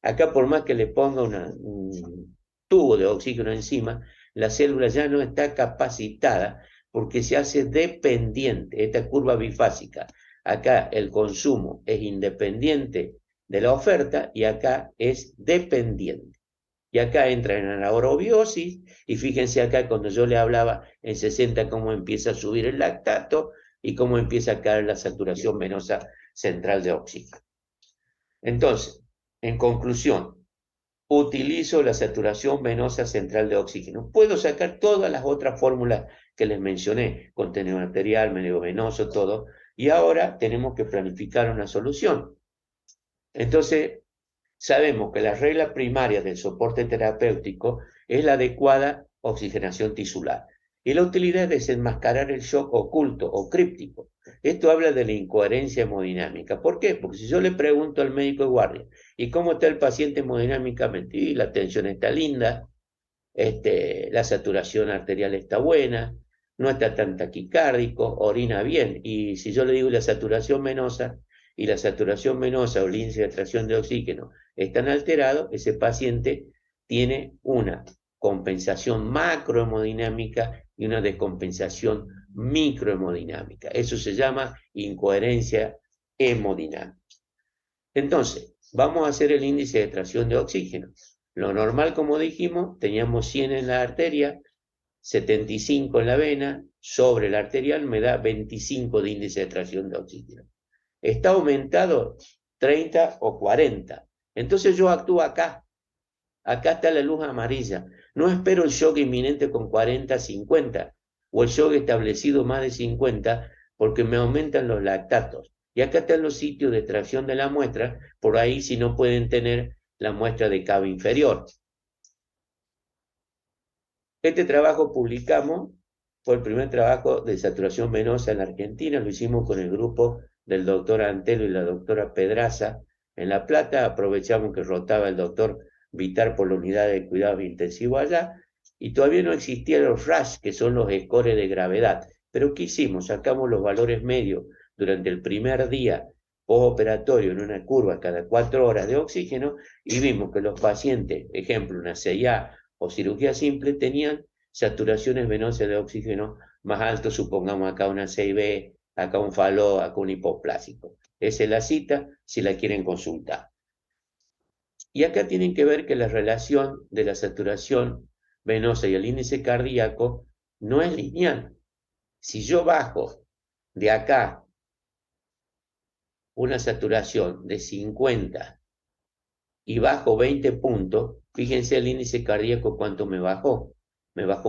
C: Acá por más que le ponga un tubo de oxígeno encima, la célula ya no está capacitada porque se hace dependiente, esta curva bifásica. Acá el consumo es independiente de la oferta y acá es dependiente. Y acá entra en la orobiosis, y fíjense acá cuando yo le hablaba en 60 cómo empieza a subir el lactato y cómo empieza a caer la saturación venosa central de oxígeno. Entonces, en conclusión, utilizo la saturación venosa central de oxígeno. Puedo sacar todas las otras fórmulas que les mencioné, contenido arterial, medio venoso, todo, y ahora tenemos que planificar una solución. Entonces, sabemos que la regla primaria del soporte terapéutico es la adecuada oxigenación tisular. Y la utilidad es desenmascarar el shock oculto o críptico. Esto habla de la incoherencia hemodinámica. ¿Por qué? Porque si yo le pregunto al médico de guardia, ¿y cómo está el paciente hemodinámicamente? Y la tensión está linda, la saturación arterial está buena, no está tan taquicárdico, orina bien. Y si yo le digo la saturación venosa, y la saturación venosa o el índice de atracción de oxígeno están alterados, ese paciente tiene una compensación macrohemodinámica y una descompensación microhemodinámica. Eso se llama incoherencia hemodinámica. Entonces, vamos a hacer el índice de atracción de oxígeno. Lo normal, como dijimos, teníamos 100 en la arteria, 75 en la vena, sobre la arterial me da 25 de índice de atracción de oxígeno. Está aumentado 30 o 40. Entonces yo actúo acá. Acá está la luz amarilla. No espero el shock inminente con 40, 50, o el shock establecido más de 50, porque me aumentan los lactatos. Y acá están los sitios de extracción de la muestra, por ahí si no pueden tener la muestra de cava inferior. Este trabajo publicamos, fue el primer trabajo de saturación venosa en la Argentina, lo hicimos con el grupo del doctor Antelo y la doctora Pedraza en La Plata, aprovechamos que rotaba el doctor Vitar por la unidad de cuidados intensivos allá, y todavía no existían los RAS, que son los scores de gravedad. Pero ¿qué hicimos? Sacamos los valores medios durante el primer día postoperatorio en una curva cada 4 horas de oxígeno, y vimos que los pacientes, ejemplo, una CIA o cirugía simple, tenían saturaciones venosas de oxígeno más altas, supongamos acá una 6B, acá un FALO, acá un hipoplásico. Esa es la cita, si la quieren consultar. Y acá tienen que ver que la relación de la saturación venosa y el índice cardíaco no es lineal. Si yo bajo de acá una saturación de 50 y bajo 20 puntos, fíjense el índice cardíaco cuánto me bajó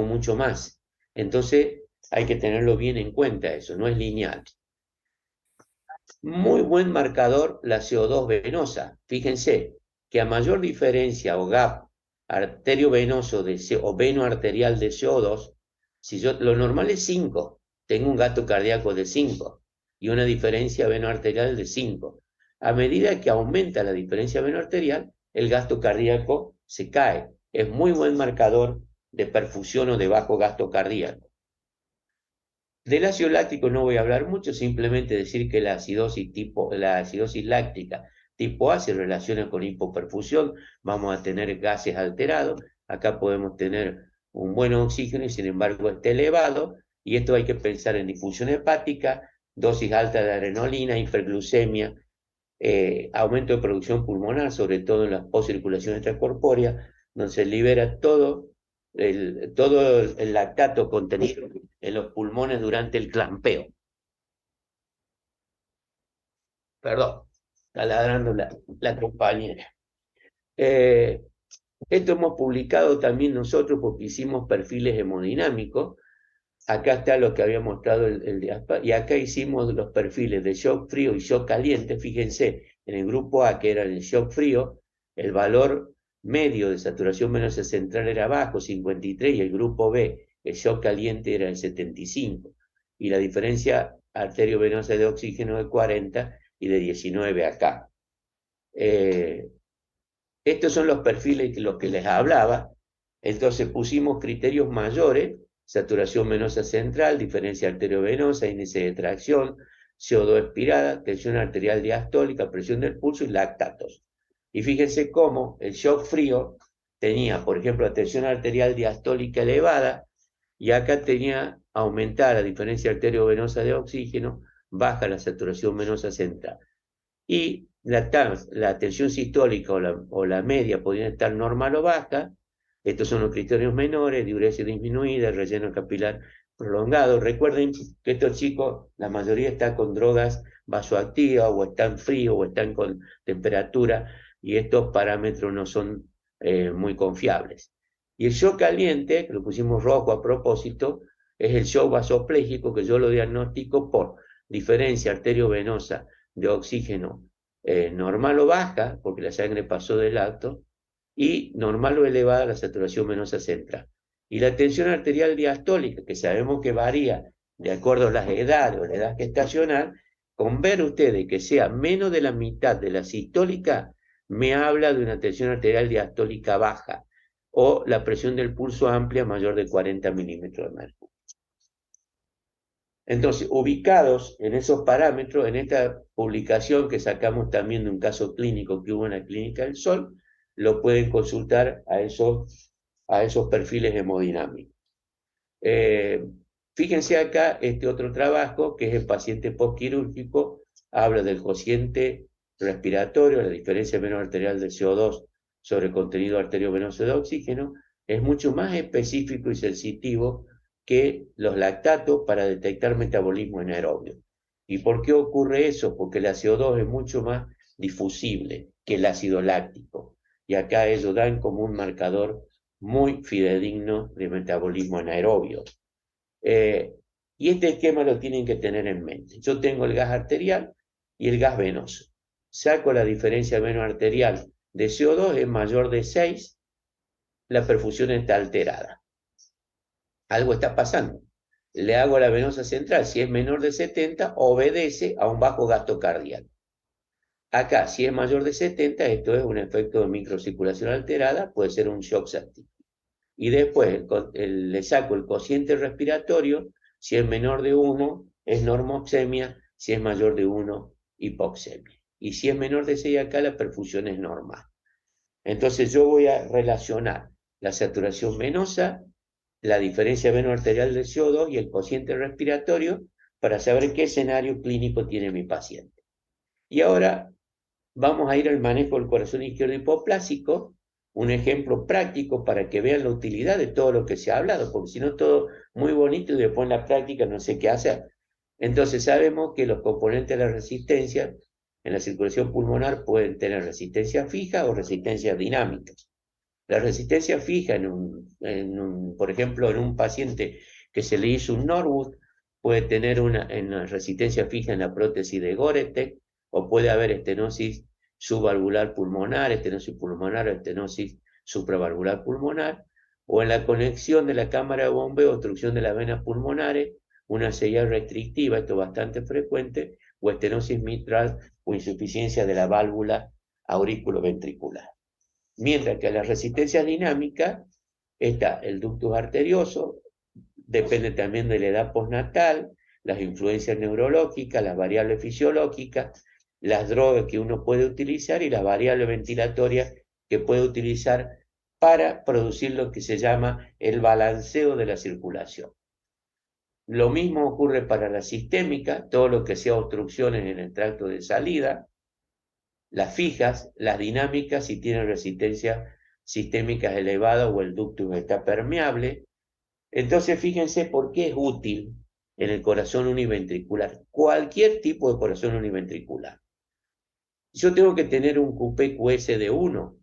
C: mucho más. Entonces hay que tenerlo bien en cuenta eso, no es lineal. Muy buen marcador la CO2 venosa. Fíjense que a mayor diferencia o gap arteriovenoso o venoarterial de CO2, si yo, lo normal es 5, tengo un gasto cardíaco de 5 y una diferencia venoarterial de 5. A medida que aumenta la diferencia venoarterial, el gasto cardíaco se cae. Es muy buen marcador de perfusión o de bajo gasto cardíaco. Del ácido láctico no voy a hablar mucho, simplemente decir que la acidosis láctica tipo A se relaciona con hipoperfusión, vamos a tener gases alterados, acá podemos tener un buen oxígeno y sin embargo está elevado, y esto hay que pensar en difusión hepática, dosis alta de adrenalina, hiperglucemia, aumento de producción pulmonar, sobre todo en la postcirculación extracorpórea, donde se libera todo el lactato contenido en los pulmones durante el clampeo. Perdón, está ladrando la compañera. Esto hemos publicado también nosotros porque hicimos perfiles hemodinámicos. Acá está lo que había mostrado el diaspar, y acá hicimos los perfiles de shock frío y shock caliente. Fíjense, en el grupo A, que era el shock frío, el valor medio de saturación venosa central era bajo, 53, y el grupo B, el shock caliente, era el 75. Y la diferencia arteriovenosa de oxígeno de 40 y de 19 acá. Estos son los perfiles de los que les hablaba. Entonces pusimos criterios mayores: saturación venosa central, diferencia arteriovenosa, índice de tracción, CO2 expirada, tensión arterial diastólica, presión del pulso y lactatos. Y fíjense cómo el shock frío tenía, por ejemplo, la tensión arterial diastólica elevada, y acá tenía aumentada la diferencia arteriovenosa de oxígeno, baja la saturación venosa central. Y la tensión sistólica o la media podían estar normal o baja. Estos son los criterios menores: diuresia disminuida, relleno capilar prolongado. Recuerden que estos chicos, la mayoría está con drogas vasoactivas, o están fríos, o están con temperatura, y estos parámetros no son muy confiables. Y el shock caliente, que lo pusimos rojo a propósito, es el shock vasopléjico, que yo lo diagnostico por diferencia arteriovenosa de oxígeno normal o baja, porque la sangre pasó del acto, y normal o elevada la saturación venosa central. Y la tensión arterial diastólica, que sabemos que varía de acuerdo a las edades o la edad gestacional, con ver ustedes que sea menos de la mitad de la sistólica, me habla de una tensión arterial diastólica baja, o la presión del pulso amplia mayor de 40 milímetros de mercurio. Entonces, ubicados en esos parámetros, en esta publicación que sacamos también de un caso clínico que hubo en la Clínica del Sol, lo pueden consultar a esos perfiles hemodinámicos. Fíjense acá este otro trabajo, que es el paciente postquirúrgico, habla del cociente respiratorio, la diferencia venoarterial del CO2 sobre el contenido arteriovenoso de oxígeno. Es mucho más específico y sensitivo que los lactatos para detectar metabolismo anaerobio. ¿Y por qué ocurre eso? Porque la CO2 es mucho más difusible que el ácido láctico, y acá ellos dan como un marcador muy fidedigno de metabolismo anaerobio. Y este esquema lo tienen que tener en mente. Yo tengo el gas arterial y el gas venoso. Saco la diferencia venoarterial de CO2, es mayor de 6, la perfusión está alterada. algo está pasando. Le hago la venosa central, si es menor de 70, obedece a un bajo gasto cardíaco. Acá, si es mayor de 70, esto es un efecto de microcirculación alterada, puede ser un shock séptico. Y después le saco el cociente respiratorio, si es menor de 1, es normoxemia, si es mayor de 1, hipoxemia. Y si es menor de 6 acá, la perfusión es normal. Entonces yo voy a relacionar la saturación venosa, la diferencia veno-arterial del CO2 y el cociente respiratorio para saber qué escenario clínico tiene mi paciente. Y ahora vamos a ir al manejo del corazón izquierdo hipoplásico, un ejemplo práctico para que vean la utilidad de todo lo que se ha hablado, porque si no todo muy bonito y después en la práctica no sé qué hacer. Entonces sabemos que los componentes de la resistencia en la circulación pulmonar pueden tener resistencia fija o resistencia dinámica. La resistencia fija, por ejemplo, en un paciente que se le hizo un Norwood, puede tener una resistencia fija en la prótesis de Goretek, o puede haber estenosis subvalvular pulmonar, estenosis pulmonar o estenosis supravalvular pulmonar, o en la conexión de la cámara de bombeo, obstrucción de las venas pulmonares, una CIA restrictiva, esto es bastante frecuente, o estenosis mitral o insuficiencia de la válvula auriculoventricular. Mientras que la resistencia dinámica está el ductus arterioso, depende también de la edad postnatal, las influencias neurológicas, las variables fisiológicas, las drogas que uno puede utilizar y las variables ventilatorias que puede utilizar para producir lo que se llama el balanceo de la circulación. Lo mismo ocurre para la sistémica, todo lo que sea obstrucciones en el tracto de salida, las fijas, las dinámicas, si tienen resistencia sistémicas elevada o el ductus está permeable. Entonces fíjense por qué es útil en el corazón univentricular, cualquier tipo de corazón univentricular. Yo tengo que tener un QPQS de 1.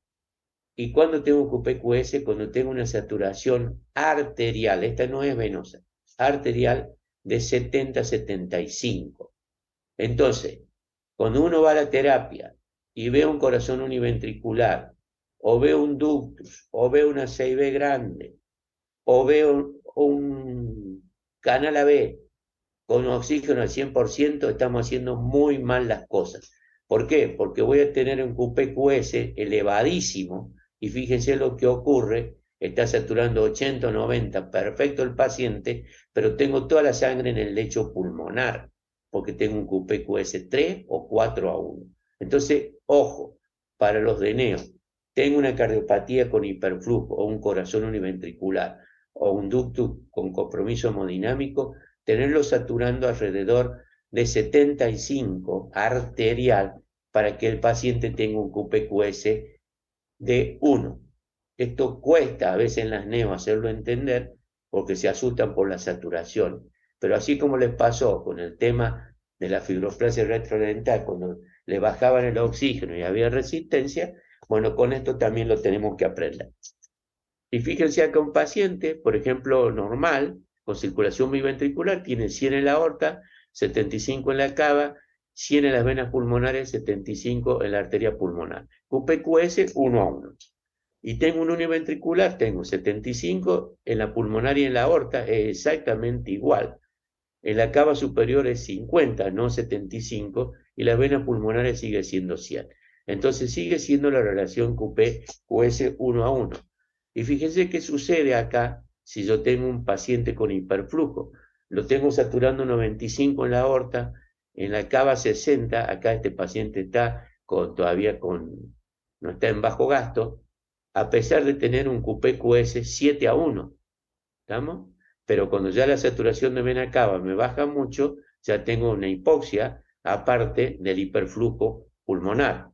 C: ¿Y cuándo tengo un QPQS? Cuando tengo una saturación arterial, esta no es venosa, arterial de 70-75. Entonces, cuando uno va a la terapia y ve un corazón univentricular, o ve un ductus, o ve una CIB grande, o ve un canal AB con oxígeno al 100%, estamos haciendo muy mal las cosas. ¿Por qué? Porque voy a tener un QPQS elevadísimo, y fíjense lo que ocurre, está saturando 80 o 90, perfecto el paciente, pero tengo toda la sangre en el lecho pulmonar, porque tengo un QPQS 3 o 4/1. Entonces, ojo, para los de NEO, tengo una cardiopatía con hiperflujo, o un corazón univentricular, o un ductus con compromiso hemodinámico, tenerlo saturando alrededor de 75 arterial para que el paciente tenga un QPQS de 1. Esto cuesta a veces en las NEO hacerlo entender porque se asustan por la saturación, pero así como les pasó con el tema de la fibroplasia retrodental, cuando le bajaban el oxígeno y había resistencia, bueno, con esto también lo tenemos que aprender. Y fíjense acá un paciente, por ejemplo, normal, con circulación biventricular, tiene 100 en la aorta, 75 en la cava, 100 en las venas pulmonares, 75 en la arteria pulmonar. QPQS 1/1. Y tengo un univentricular, tengo 75 en la pulmonar y en la aorta, es exactamente igual. En la cava superior es 50, no 75, y las venas pulmonares sigue siendo 100. Entonces sigue siendo la relación QPQS 1/1. Y fíjense qué sucede acá si yo tengo un paciente con hiperflujo. Lo tengo saturando 95 en la aorta, en la cava 60, acá este paciente está todavía no está en bajo gasto, a pesar de tener un QPQS 7/1. ¿Estamos? Pero cuando ya la saturación de vena cava me baja mucho, ya tengo una hipoxia, aparte del hiperflujo pulmonar.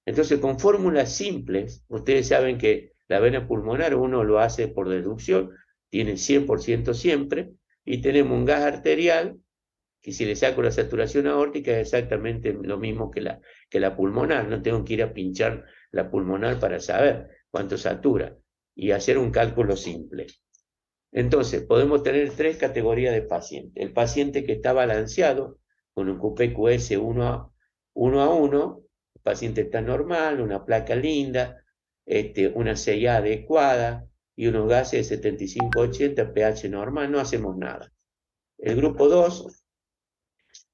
C: Entonces, con fórmulas simples, ustedes saben que la vena pulmonar uno lo hace por deducción, tiene 100% siempre, y tenemos un gas arterial, que si le saco la saturación aórtica es exactamente lo mismo que la pulmonar, no tengo que ir a pinchar la pulmonar para saber cuánto satura, y hacer un cálculo simple. Entonces, podemos tener 3 categorías de pacientes. El paciente que está balanceado, con un QPQS 1/1, el paciente está normal, una placa linda, una CIA adecuada, y unos gases de 75-80, pH normal, no hacemos nada. El grupo 2,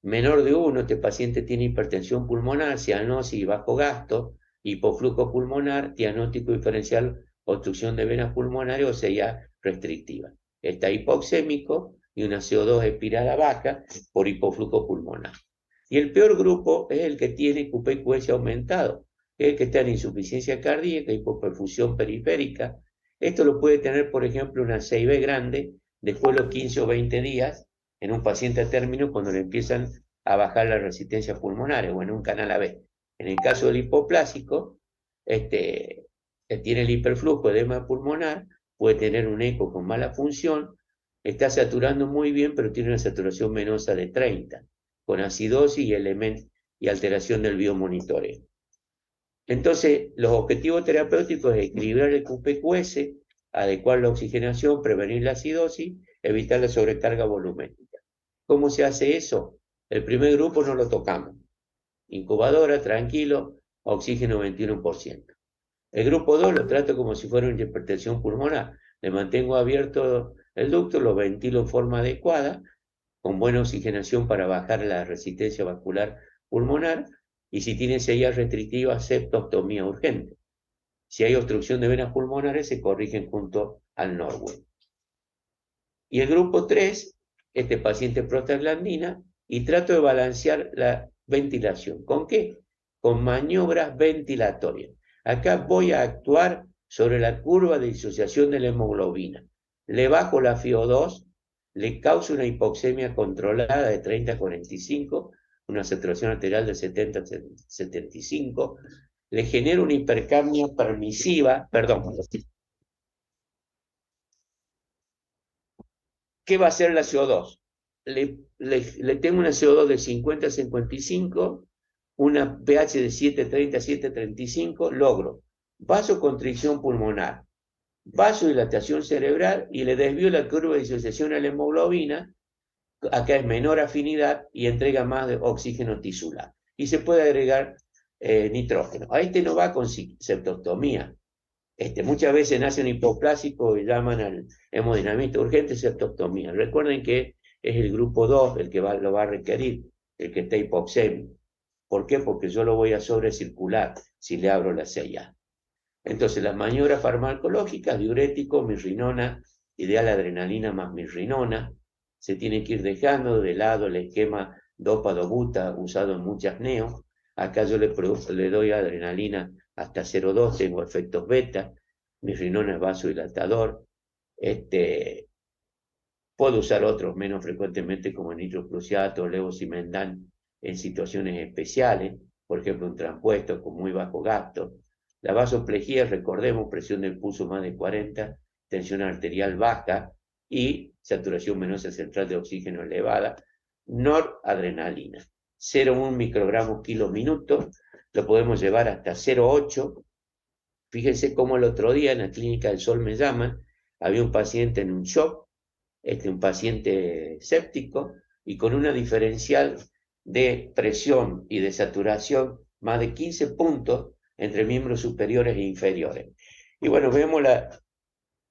C: menor de 1, este paciente tiene hipertensión pulmonar, cianosis y bajo gasto, hipoflujo pulmonar, diagnóstico diferencial, obstrucción de venas pulmonares o sea restrictiva. Está hipoxémico y una CO2 expirada baja por hipoflujo pulmonar. Y el peor grupo es el que tiene QPQS aumentado, es el que está en insuficiencia cardíaca, hipoperfusión periférica. Esto lo puede tener, por ejemplo, una CIB grande después de los 15 o 20 días en un paciente a término cuando le empiezan a bajar la resistencia pulmonar o en un canal AB. En el caso del hipoplásico, tiene el hiperflujo, edema pulmonar, puede tener un eco con mala función, está saturando muy bien, pero tiene una saturación venosa de 30, con acidosis y alteración del biomonitoreo. Entonces, los objetivos terapéuticos es equilibrar el QPQS, adecuar la oxigenación, prevenir la acidosis, evitar la sobrecarga volumétrica. ¿Cómo se hace eso? El primer grupo no lo tocamos. Incubadora, tranquilo, oxígeno 21%. El grupo 2 lo trato como si fuera una hipertensión pulmonar. Le mantengo abierto el ducto, lo ventilo en forma adecuada, con buena oxigenación para bajar la resistencia vascular pulmonar, y si tiene CIA restrictiva, septostomía urgente. Si hay obstrucción de venas pulmonares, se corrigen junto al Norway. Y el grupo 3, este paciente prostaglandina, y trato de balancear la ventilación. ¿Con qué? Con maniobras ventilatorias. Acá voy a actuar sobre la curva de disociación de la hemoglobina. Le bajo la FiO2, le causo una hipoxemia controlada de 30 a 45, una saturación arterial de 70 a 75, le genero una hipercapnia permisiva, perdón, ¿qué va a hacer la CO2? Le tengo una CO2 de 50 a 55, una pH de 730 a 735, logro vasoconstricción pulmonar, vasodilatación cerebral y le desvío la curva de disociación a la hemoglobina. Acá es menor afinidad y entrega más de oxígeno tisular. Y se puede agregar nitrógeno. A este no va con septostomía. Muchas veces nace un hipoplásico y llaman al hemodinamista urgente septostomía. Recuerden que es el grupo 2 el que lo va a requerir, el que está hipoxémico. ¿Por qué? Porque yo lo voy a sobrecircular si le abro la CIA. Entonces, las maniobras farmacológicas, diurético, mirrinona, ideal adrenalina más mirrinona, se tiene que ir dejando de lado el esquema dopa-dobuta usado en muchas neos. Acá yo le doy adrenalina hasta 0,2, tengo efectos beta, mirrinona es vasodilatador. Puedo usar otros menos frecuentemente como nitrocruciato, levosimendan en situaciones especiales, por ejemplo un transpuesto con muy bajo gasto. La vasoplejía, recordemos, presión del pulso más de 40, tensión arterial baja y saturación venosa central de oxígeno elevada, noradrenalina. 0,1 microgramos kilo minuto, lo podemos llevar hasta 0,8. Fíjense cómo el otro día en la Clínica del Sol me llaman, había un paciente en un shock, un paciente séptico y con una diferencial de presión y de saturación más de 15 puntos entre miembros superiores e inferiores. Y bueno, vemos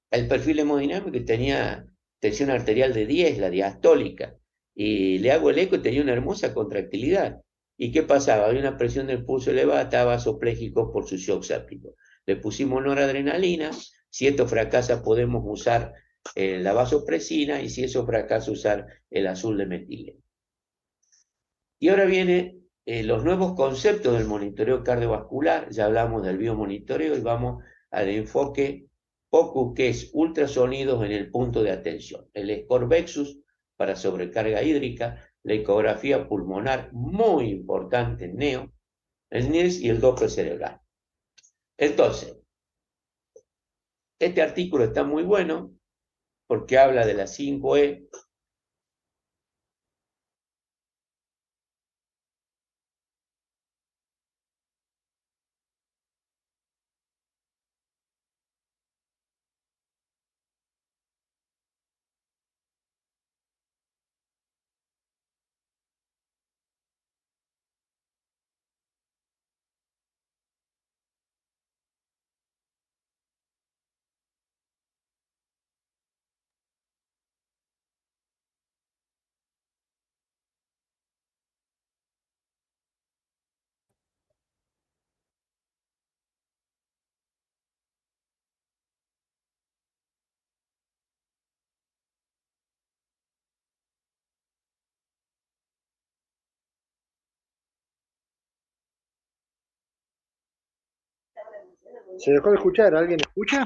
C: el perfil hemodinámico y tenía tensión arterial de 10, la diastólica, y le hago el eco y tenía una hermosa contractilidad. ¿Y qué pasaba? Había una presión del pulso elevada, estaba vasopléjico por su shock séptico. Le pusimos noradrenalina, si esto fracasa podemos usar la vasopresina y si eso fracasa usar el azul de metileno. Y ahora vienen los nuevos conceptos del monitoreo cardiovascular, ya hablamos del biomonitoreo y vamos al enfoque POCU, que es ultrasonidos en el punto de atención. El Scorvexus para sobrecarga hídrica, la ecografía pulmonar, muy importante en neo, el NIRS y el Doppler cerebral. Entonces, este artículo está muy bueno porque habla de las 5E,
F: Se dejó de escuchar, ¿alguien escucha?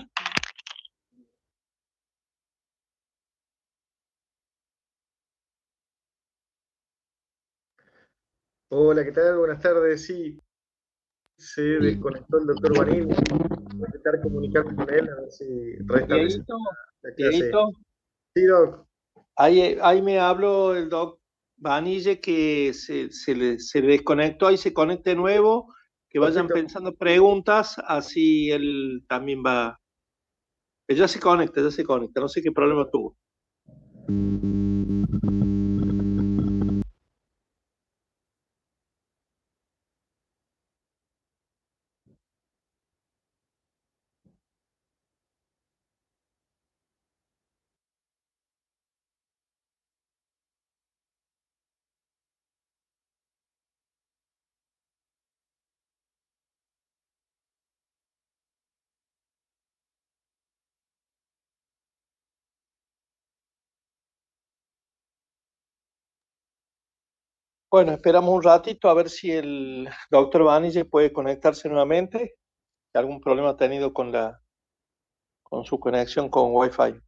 D: Hola, ¿qué tal? Buenas tardes. Sí, se desconectó el doctor Vanil. Voy a intentar comunicarme con él a ver si restablece
A: Dieguito,
D: la clase.
A: Dieguito,
D: Sí, Doc.
A: ahí me habló el doc Vanille que se desconectó y se conecte de nuevo, que vayan
D: Perfecto.
A: pensando preguntas, así él también va. Ya se conecta, no sé qué problema tuvo. Bueno, esperamos un ratito a ver si el doctor Vanille puede conectarse nuevamente. ¿Algún problema ha tenido con su conexión con Wi-Fi?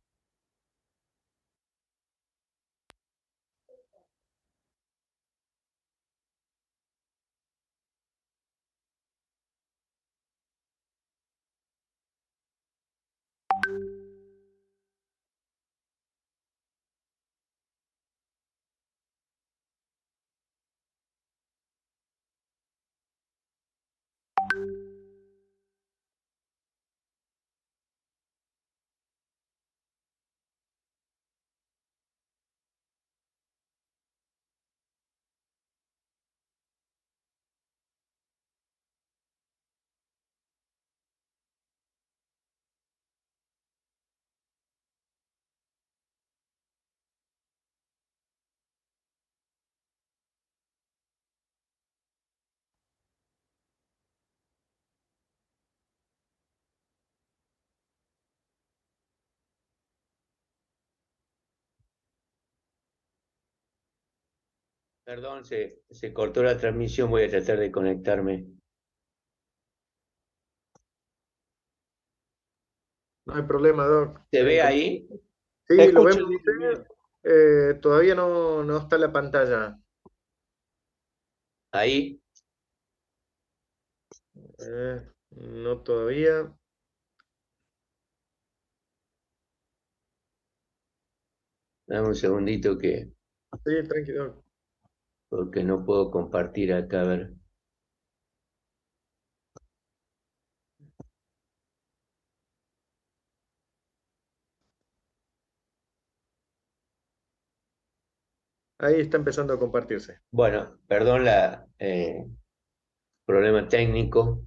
C: Perdón, se cortó la transmisión, voy a tratar de conectarme.
D: No hay problema, Doc.
C: ¿Se ve ahí?
A: Te
D: Sí, lo
A: escucho
D: vemos a
A: bien.
D: usted. Todavía no está la pantalla.
C: Ahí.
D: No todavía.
C: Dame un segundito
D: Sí, tranquilo.
C: porque no puedo compartir acá, a ver.
D: Ahí está empezando a compartirse.
C: Bueno, perdón problema técnico.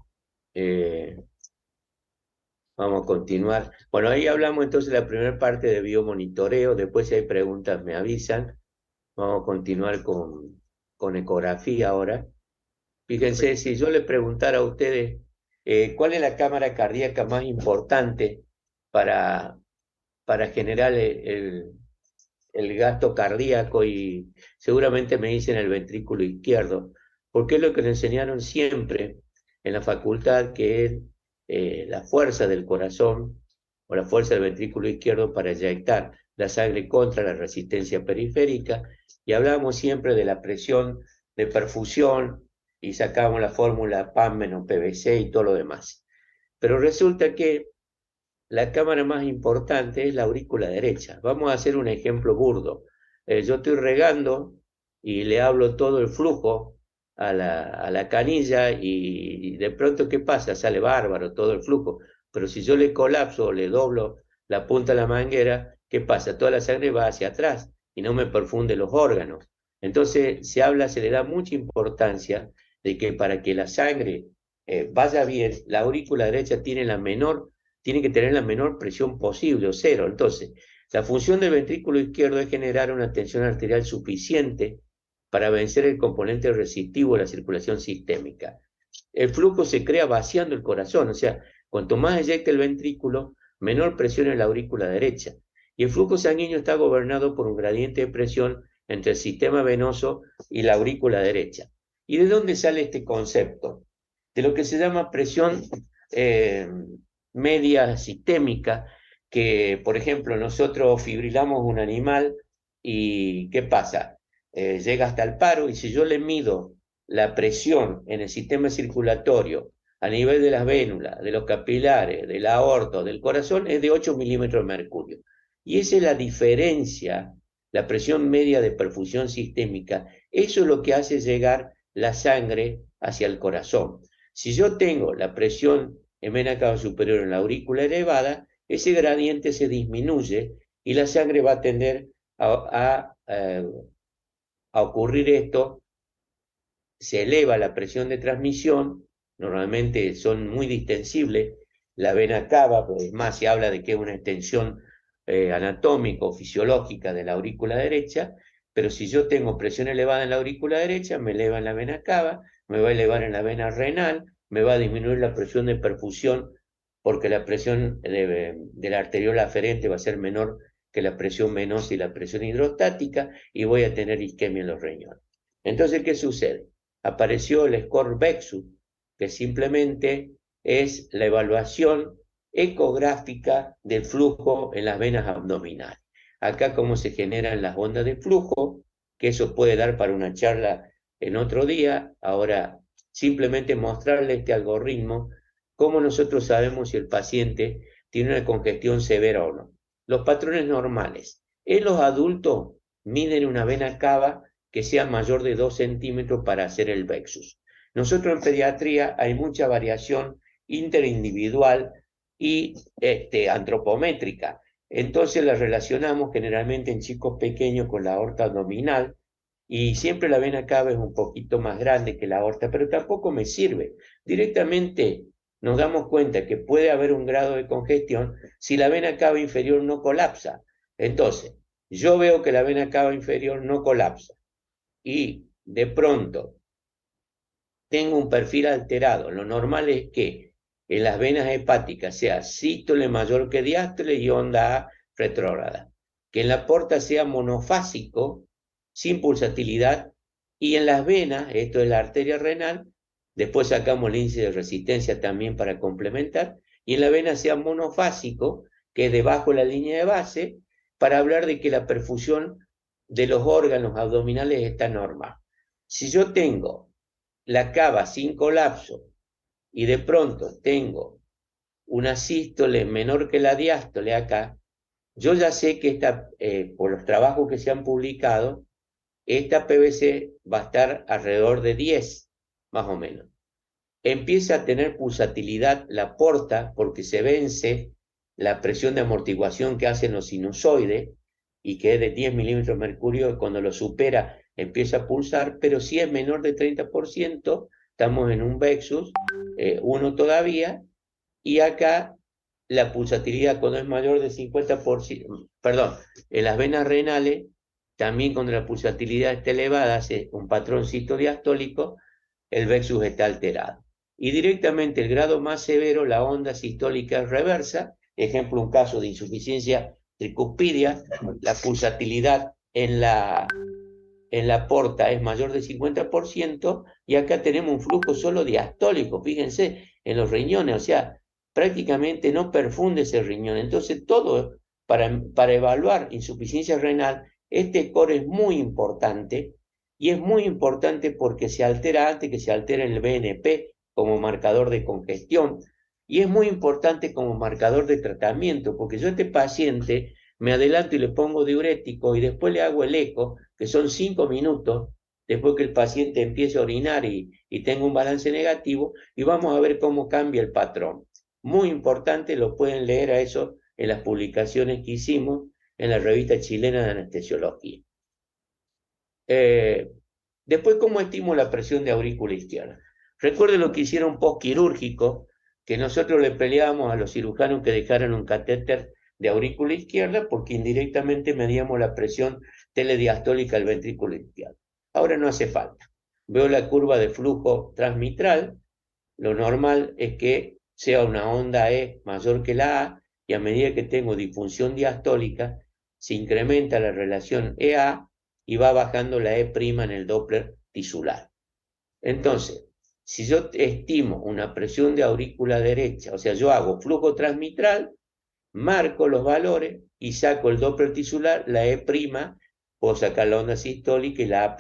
C: Eh, Vamos a continuar. Bueno, ahí hablamos entonces de la primera parte de biomonitoreo. Después, si hay preguntas, me avisan. Vamos a continuar con ecografía ahora. Fíjense,
D: Perfecto.
C: si yo les preguntara a ustedes cuál es la cámara cardíaca más importante para, para generar el gasto cardíaco, y seguramente me dicen el ventrículo izquierdo, porque es lo que nos enseñaron siempre en la facultad, que es la fuerza del corazón o la fuerza del ventrículo izquierdo para eyectar la sangre contra la resistencia periférica, y hablábamos siempre de la presión de perfusión y sacábamos la fórmula PAM menos PVC y todo lo demás. Pero resulta que la cámara más importante es la aurícula derecha. Vamos a hacer un ejemplo burdo. Yo estoy regando y le hablo todo el flujo a la canilla, y de pronto, ¿qué pasa? Sale bárbaro todo el flujo. Pero si yo le colapso o le doblo la punta de la manguera, ¿qué pasa? Toda la sangre va hacia atrás y no me perfunde los órganos. Entonces se le da mucha importancia de que para que la sangre vaya bien, la aurícula derecha tiene que tener la menor presión posible, o cero. Entonces, la función del ventrículo izquierdo es generar una tensión arterial suficiente para vencer el componente resistivo de la circulación sistémica. El flujo se crea vaciando el corazón, o sea, cuanto más eyecta el ventrículo, menor presión en la aurícula derecha. Y el flujo sanguíneo está gobernado por un gradiente de presión entre el sistema venoso y la aurícula derecha. ¿Y de dónde sale este concepto? De lo que se llama presión media sistémica, que por ejemplo nosotros fibrilamos un animal y ¿qué pasa? Llega hasta el paro y si yo le mido la presión en el sistema circulatorio a nivel de las vénulas, de los capilares, del aorto, del corazón, es de 8 milímetros de mercurio. Y esa es la diferencia, la presión media de perfusión sistémica. Eso es lo que hace llegar la sangre hacia el corazón. Si yo tengo la presión en vena cava superior en la aurícula elevada, ese gradiente se disminuye y la sangre va a tender a ocurrir esto, se eleva la presión de transmisión, normalmente son muy distensibles, la vena cava, pues más se habla de que es una extensión anatómica o fisiológica de la aurícula derecha, pero si yo tengo presión elevada en la aurícula derecha, me eleva en la vena cava, me va a elevar en la vena renal, me va a disminuir la presión de perfusión, porque la presión de la arteriola aferente va a ser menor que la presión venosa y la presión hidrostática, y voy a tener isquemia en los riñones. Entonces, ¿qué sucede? Apareció el score Vexus, que simplemente es la evaluación ecográfica del flujo en las venas abdominales. Acá cómo se generan las ondas de flujo, que eso puede dar para una charla en otro día. Ahora, simplemente mostrarle este algoritmo, cómo nosotros sabemos si el paciente tiene una congestión severa o no. Los patrones normales. En los adultos miden una vena cava que sea mayor de 2 centímetros para hacer el Vexus. Nosotros en pediatría hay mucha variación interindividual y antropométrica. Entonces la relacionamos generalmente en chicos pequeños con la aorta abdominal y siempre la vena cava es un poquito más grande que la aorta, pero tampoco me sirve. Directamente nos damos cuenta que puede haber un grado de congestión si la vena cava inferior no colapsa. Entonces, yo veo que la vena cava inferior no colapsa y de pronto tengo un perfil alterado. Lo normal es que en las venas hepáticas sea sístole mayor que diástole y onda A retrógrada. Que en la porta sea monofásico, sin pulsatilidad, y en las venas, esto es la arteria renal, después sacamos el índice de resistencia también para complementar, y en la vena sea monofásico, que es debajo de la línea de base, para hablar de que la perfusión de los órganos abdominales está normal. Si yo tengo la cava sin colapso y de pronto tengo una sístole menor que la diástole acá, yo ya sé que por los trabajos que se han publicado, esta PVC va a estar alrededor de 10, más o menos. Empieza a tener pulsatilidad la porta porque se vence la presión de amortiguación que hacen los sinusoides y que es de 10 milímetros de mercurio, y cuando lo supera empieza a pulsar, pero si es menor de 30%, estamos en un Vexus, 1 todavía, y acá la pulsatilidad cuando es mayor de 50%, perdón, en las venas renales, también cuando la pulsatilidad está elevada, hace un patrón sistodiastólico, el Vexus está alterado. Y directamente el grado más severo, la onda sistólica es reversa, ejemplo, un caso de insuficiencia tricuspidia, la pulsatilidad en la porta es mayor de 50%, y acá tenemos un flujo solo diastólico, fíjense, en los riñones, o sea, prácticamente no perfunde ese riñón. Entonces todo, para evaluar insuficiencia renal, este score es muy importante, y es muy importante porque se altera antes que se altera el BNP como marcador de congestión, y es muy importante como marcador de tratamiento, porque yo a este paciente me adelanto y le pongo diurético y después le hago el eco, que son 5 minutos, después que el paciente empiece a orinar y tenga un balance negativo, y vamos a ver cómo cambia el patrón. Muy importante, lo pueden leer a eso en las publicaciones que hicimos en la revista chilena de anestesiología. Después, ¿cómo estimo la presión de aurícula izquierda? Recuerden lo que hicieron postquirúrgico, que nosotros le peleábamos a los cirujanos que dejaran un catéter de aurícula izquierda porque indirectamente medíamos la presión telediastólica del ventrículo izquierdo. Ahora no hace falta. Veo la curva de flujo transmitral. Lo normal es que sea una onda E mayor que la A, y a medida que tengo disfunción diastólica, se incrementa la relación EA y va bajando la E' en el Doppler tisular. Entonces, Si yo estimo una presión de aurícula derecha, o sea, yo hago flujo transmitral, marco los valores y saco el Doppler tisular, la E', puedo sacar la onda sistólica y la A'.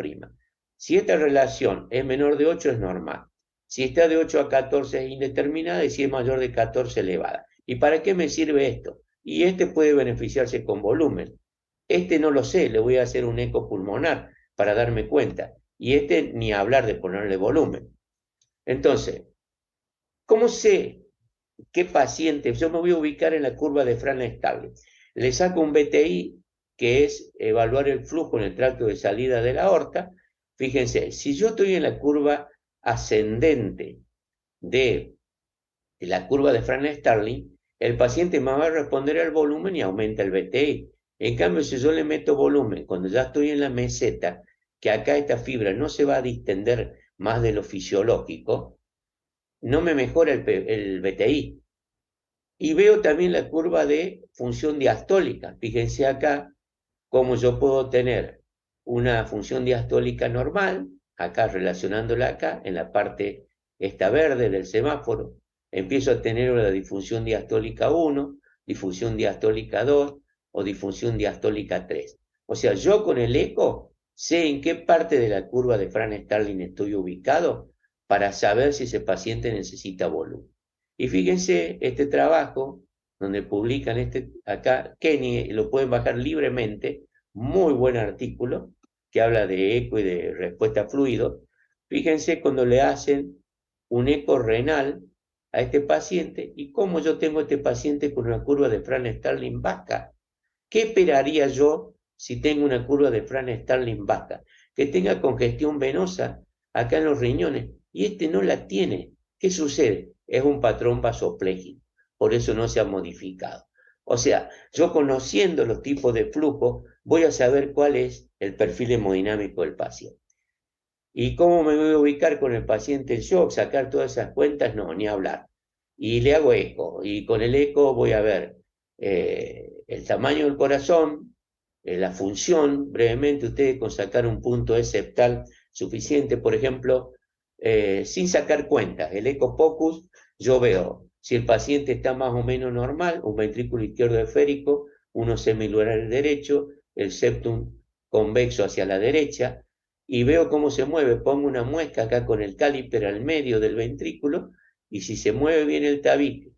C: Si esta relación es menor de 8 es normal. Si está de 8 a 14 es indeterminada y si es mayor de 14 elevada. ¿Y para qué me sirve esto? Y este puede beneficiarse con volumen. Este no lo sé, le voy a hacer un eco pulmonar para darme cuenta. Y este ni hablar de ponerle volumen. Entonces, ¿cómo sé qué paciente? Yo me voy a ubicar en la curva de Franz-Starling. Le saco un BTI, que es evaluar el flujo en el tracto de salida de la aorta. Fíjense, si yo estoy en la curva ascendente de la curva de Franz-Starling, el paciente me va a responder al volumen y aumenta el BTI. En cambio, si yo le meto volumen, cuando ya estoy en la meseta, que acá esta fibra no se va a distender más de lo fisiológico, no me mejora el BTI. Y veo también la curva de función diastólica. Fíjense acá cómo yo puedo tener una función diastólica normal, acá relacionándola acá, en la parte esta verde del semáforo, empiezo a tener una disfunción diastólica 1, disfunción diastólica 2 o disfunción diastólica 3. O sea, yo con el eco sé en qué parte de la curva de Franz-Starling estoy ubicado para saber si ese paciente necesita volumen. Y fíjense, este trabajo, donde publican acá, Kenny, lo pueden bajar libremente, muy buen artículo, que habla de eco y de respuesta a fluido. Fíjense cuando le hacen un eco renal a este paciente y cómo yo tengo este paciente con una curva de Franz-Starling baja. ¿Qué esperaría yo si tengo una curva de Franz-Starling baja? Que tenga congestión venosa acá en los riñones y este no la tiene. ¿Qué sucede? Es un patrón vasopléjico, por eso no se ha modificado. O sea, yo conociendo los tipos de flujo, voy a saber cuál es el perfil hemodinámico del paciente. ¿Y cómo me voy a ubicar con el paciente en shock? Sacar todas esas cuentas, no, ni hablar. Y le hago eco, y con el eco voy a ver el tamaño del corazón, la función, brevemente ustedes con sacar un punto E septal suficiente, por ejemplo, sin sacar cuentas, el eco POCUS, yo veo si el paciente está más o menos normal, un ventrículo izquierdo esférico, uno semilunar derecho, el septum convexo hacia la derecha, y veo cómo se mueve, pongo una muesca acá con el caliper al medio del ventrículo, y si se mueve bien el tabique,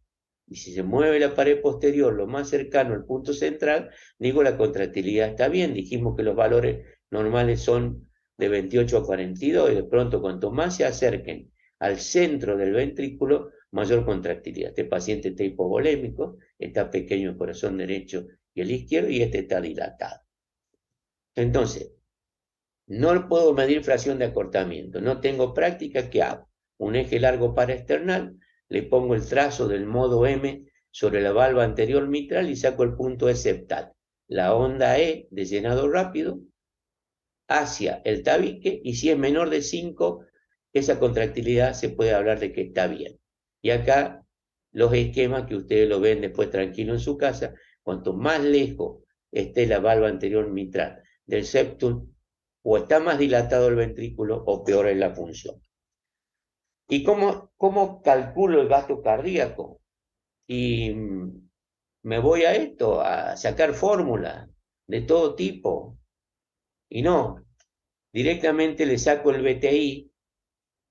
C: y si se mueve la pared posterior lo más cercano al punto central, digo la contractilidad está bien, dijimos que los valores normales son de 28 a 42, y de pronto cuanto más se acerquen al centro del ventrículo, mayor contractilidad. Este paciente está hipovolémico, está pequeño el corazón derecho y el izquierdo, y este está dilatado. Entonces, no puedo medir fracción de acortamiento, no tengo práctica, ¿qué hago? Un eje largo paraesternal, le pongo el trazo del modo M sobre la valva anterior mitral y saco el punto E septal. La onda E de llenado rápido hacia el tabique, y si es menor de 5, esa contractilidad se puede hablar de que está bien. Y acá los esquemas que ustedes lo ven después tranquilo en su casa, cuanto más lejos esté la valva anterior mitral del septum, o está más dilatado el ventrículo o peor es la función. ¿Y cómo calculo el gasto cardíaco? Y me voy a esto, a sacar fórmulas de todo tipo. Y no, directamente le saco el BTI,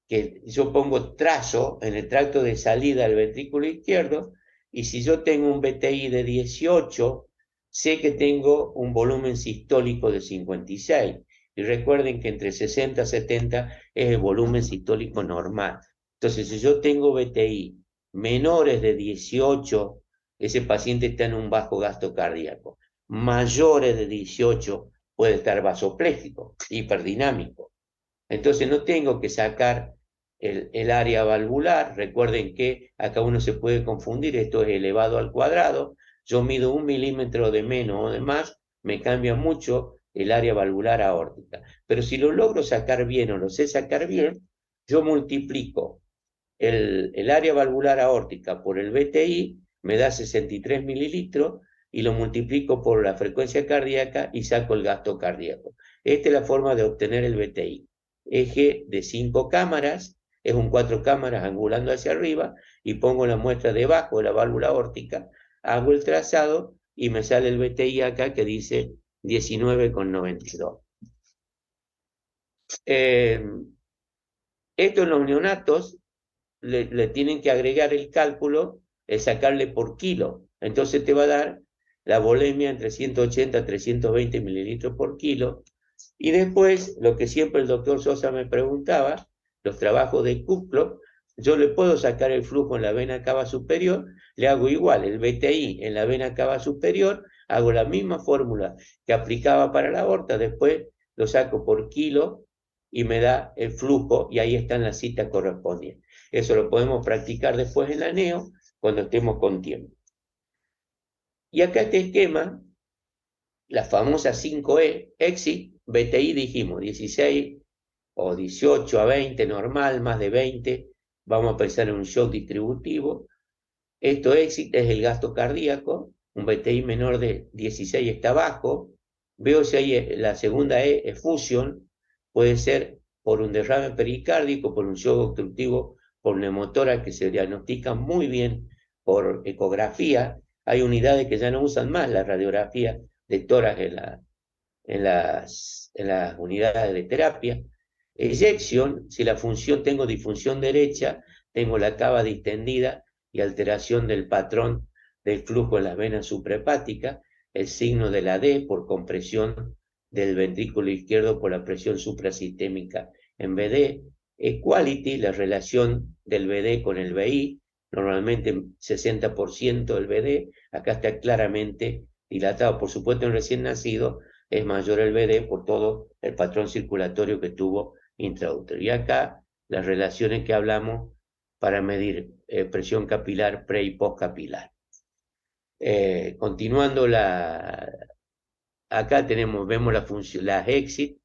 C: que yo pongo trazo en el tracto de salida del ventrículo izquierdo, y si yo tengo un BTI de 18, sé que tengo un volumen sistólico de 56. Y recuerden que entre 60 y 70 es el volumen sistólico normal. Entonces, si yo tengo BTI menores de 18, ese paciente está en un bajo gasto cardíaco. Mayores de 18 puede estar vasopléjico, hiperdinamico. Entonces no tengo que sacar el área valvular. Recuerden que acá uno se puede confundir, esto es elevado al cuadrado. Yo mido 1 milímetro de menos o de más, me cambia mucho el área valvular aórtica. Pero si lo logro sacar bien o lo sé sacar bien, yo multiplico el área valvular aórtica por el BTI, me da 63 mililitros, y lo multiplico por la frecuencia cardíaca y saco el gasto cardíaco. Esta es la forma de obtener el BTI. Eje de 5 cámaras, es un 4 cámaras angulando hacia arriba, y pongo la muestra debajo de la válvula aórtica, hago el trazado y me sale el BTI acá que dice 19,92. Esto en los neonatos le tienen que agregar el cálculo, sacarle por kilo. Entonces te va a dar la volemia entre 180 a 320 mililitros por kilo. Y después, lo que siempre el doctor Sosa me preguntaba, los trabajos de Kuplo, yo le puedo sacar el flujo en la vena cava superior, le hago igual el BTI en la vena cava superior, hago la misma fórmula que aplicaba para la aorta, después lo saco por kilo y me da el flujo, y ahí están las citas correspondientes. Eso lo podemos practicar después en la neo, cuando estemos con tiempo. Y acá este esquema, la famosa 5E, exit, BTI dijimos, 16 o 18 a 20, normal, más de 20, vamos a pensar en un shock distributivo. Esto exit es el gasto cardíaco, un BTI menor de 16 está bajo. Veo si hay la segunda E, efusión, puede ser por un derrame pericárdico, por un shock obstructivo, por neumotórax, que se diagnostica muy bien por ecografía. Hay unidades que ya no usan más la radiografía de tórax en las unidades de terapia. Eyección, si la función, tengo disfunción derecha, tengo la cava distendida y alteración del patrón del flujo en las venas suprahepáticas, el signo de la D por compresión del ventrículo izquierdo por la presión suprasistémica en BD. Equality, la relación del BD con el BI, normalmente 60% del BD, acá está claramente dilatado. Por supuesto, en recién nacido es mayor el BD por todo el patrón circulatorio que tuvo intraútero. Y acá las relaciones que hablamos para medir presión capilar pre y post capilar. Continuando acá vemos la función, la exit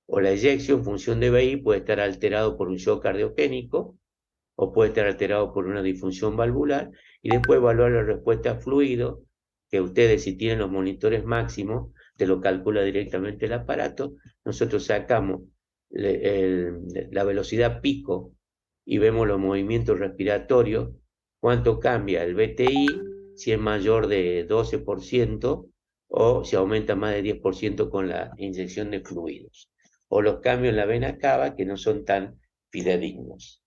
C: o la eyección, función de BI, puede estar alterado por un shock cardiogénico o puede estar alterado por una disfunción valvular, y después evaluar la respuesta a fluido, que ustedes, si tienen los monitores máximos, te lo calcula directamente el aparato. Nosotros sacamos la velocidad pico y vemos los movimientos respiratorios, cuánto cambia el BTI, si es mayor de 12% o si aumenta más de 10% con la inyección de fluidos, o los cambios en la vena cava que no son tan fidedignos.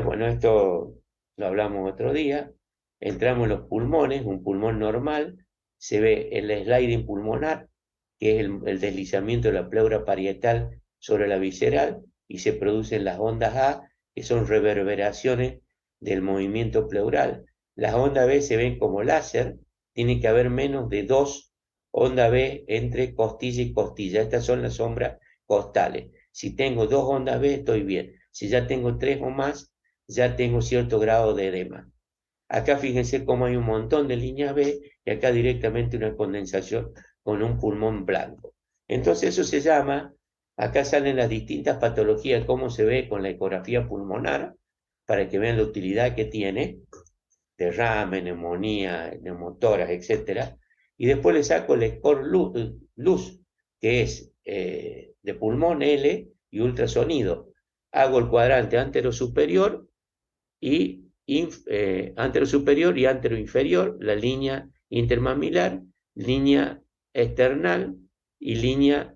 C: Bueno, esto lo hablamos otro día. Entramos en los pulmones, un pulmón normal, se ve el sliding pulmonar, que es el deslizamiento de la pleura parietal sobre la visceral, y se producen las ondas A, que son reverberaciones del movimiento pleural. Las ondas B se ven como láser, tiene que haber menos de 2 ondas B entre costilla y costilla. Estas son las sombras costales. Si tengo 2 ondas B, estoy bien. Si ya tengo 3 o más, ya tengo cierto grado de edema. Acá fíjense cómo hay un montón de líneas B, y acá directamente una condensación con un pulmón blanco. Entonces eso se llama, acá salen las distintas patologías, cómo se ve con la ecografía pulmonar, para que vean la utilidad que tiene, derrame, neumonía, neumotórax, etc. Y después le saco el score luz, que es de pulmón L y ultrasonido. Hago el cuadrante antero-superior y antero-inferior, la línea intermamilar, línea external y línea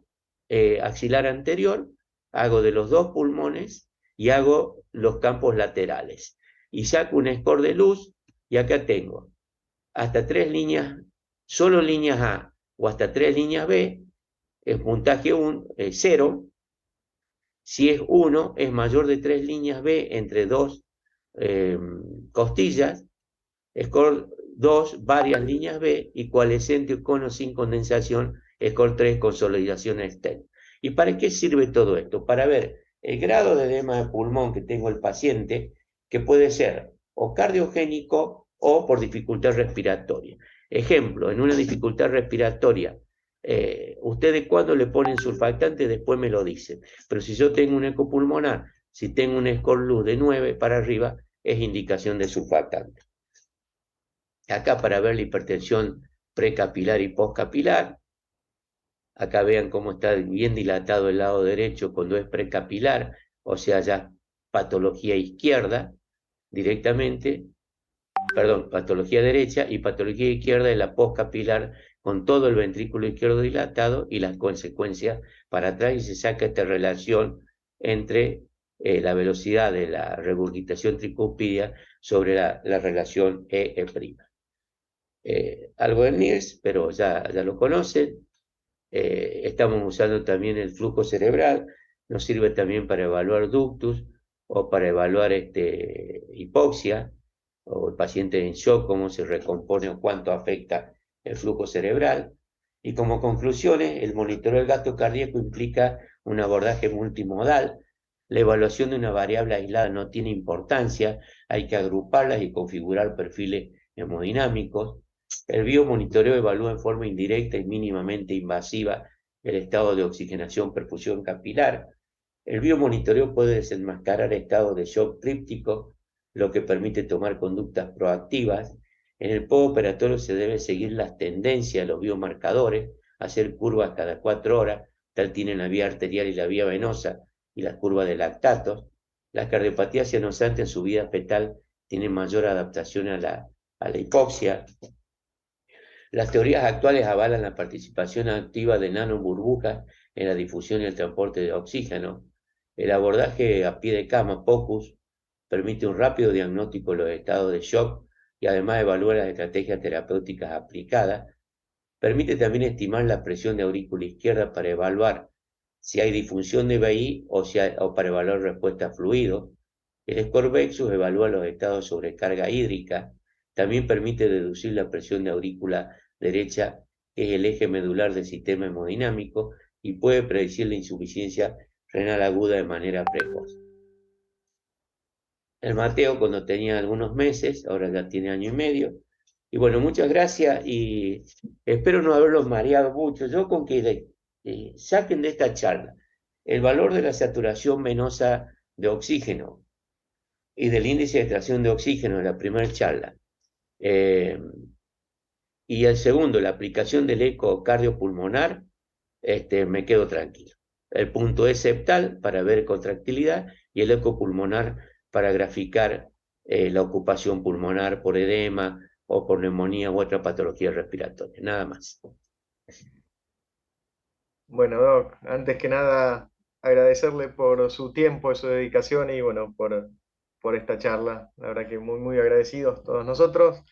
C: axilar anterior. Hago de los dos pulmones y hago los campos laterales. Y saco un score de luz, y acá tengo hasta 3 líneas, solo líneas A o hasta 3 líneas B, el puntaje 0. Si es 1, es mayor de 3 líneas B entre 2 costillas. Score 2, varias líneas B, y coalescente con o sin condensación, score 3, consolidación externa. ¿Y para qué sirve todo esto? Para ver el grado de edema de pulmón que tengo el paciente, que puede ser o cardiogénico o por dificultad respiratoria. Ejemplo, en una dificultad respiratoria, ustedes cuando le ponen surfactante después me lo dicen, pero si yo tengo un eco pulmonar, si tengo un score luz de 9 para arriba, es indicación de surfactante. Acá para ver la hipertensión precapilar y postcapilar, acá vean cómo está bien dilatado el lado derecho cuando es precapilar, o sea, ya patología izquierda directamente, perdón, patología derecha, y patología izquierda es la postcapilar con todo el ventrículo izquierdo dilatado y las consecuencias para atrás, y se saca esta relación entre la velocidad de la regurgitación tricúspide sobre la relación E'. Algo de NIRS, pero ya lo conocen. Estamos usando también el flujo cerebral, nos sirve también para evaluar ductus o para evaluar hipoxia, o el paciente en shock, cómo se recompone o cuánto afecta el flujo cerebral. Y como conclusiones, el monitoreo del gasto cardíaco implica un abordaje multimodal. La evaluación de una variable aislada no tiene importancia, hay que agruparlas y configurar perfiles hemodinámicos. El biomonitoreo evalúa en forma indirecta y mínimamente invasiva el estado de oxigenación perfusión capilar. El biomonitoreo puede desenmascarar estados de shock tríptico, lo que permite tomar conductas proactivas. En el postoperatorio se debe seguir las tendencias de los biomarcadores, hacer curvas cada 4 horas, tal tienen la vía arterial y la vía venosa, y las curvas de lactatos. Las cardiopatías cianosantes en su vida fetal tienen mayor adaptación a la hipoxia. Las teorías actuales avalan la participación activa de nanoburbujas en la difusión y el transporte de oxígeno. El abordaje a pie de cama, POCUS, permite un rápido diagnóstico de los estados de shock y además evalúa las estrategias terapéuticas aplicadas. Permite también estimar la presión de aurícula izquierda para evaluar si hay disfunción de VI o para evaluar respuesta a fluido. El Scorvexus evalúa los estados de sobrecarga hídrica. También permite deducir la presión de aurícula derecha, que es el eje medular del sistema hemodinámico, y puede predecir la insuficiencia renal aguda de manera precoz. El Mateo cuando tenía algunos meses, ahora ya tiene 1 año y medio. Y bueno, muchas gracias y espero no haberlos mareado mucho. Yo con que saquen de esta charla el valor de la saturación venosa de oxígeno y del índice de extracción de oxígeno en la primera charla. Y el segundo, la aplicación del eco cardiopulmonar, me quedo tranquilo. El punto es septal para ver contractilidad y el eco pulmonar para graficar la ocupación pulmonar por edema o por neumonía u otra patología respiratoria. Nada más.
D: Bueno, Doc, antes que nada agradecerle por su tiempo y su dedicación y bueno, por esta charla. La verdad que muy, muy agradecidos todos nosotros.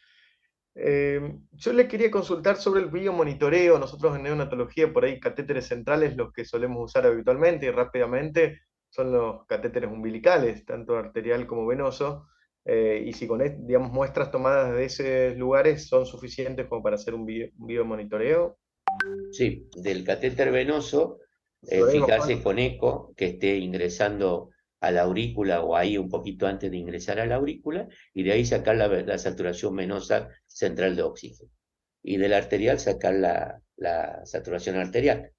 D: Yo le quería consultar sobre el biomonitoreo. Nosotros en neonatología, por ahí catéteres centrales, los que solemos usar habitualmente y rápidamente, son los catéteres umbilicales, tanto arterial como venoso. Y si con digamos, muestras tomadas de esos lugares son suficientes como para hacer un biomonitoreo.
C: Sí, del catéter venoso,
D: Lo mismo,
C: fijarse con eco que esté ingresando a la aurícula o ahí un poquito antes de ingresar a la aurícula, y de ahí sacar la saturación venosa central de oxígeno. Y del arterial sacar la saturación arterial.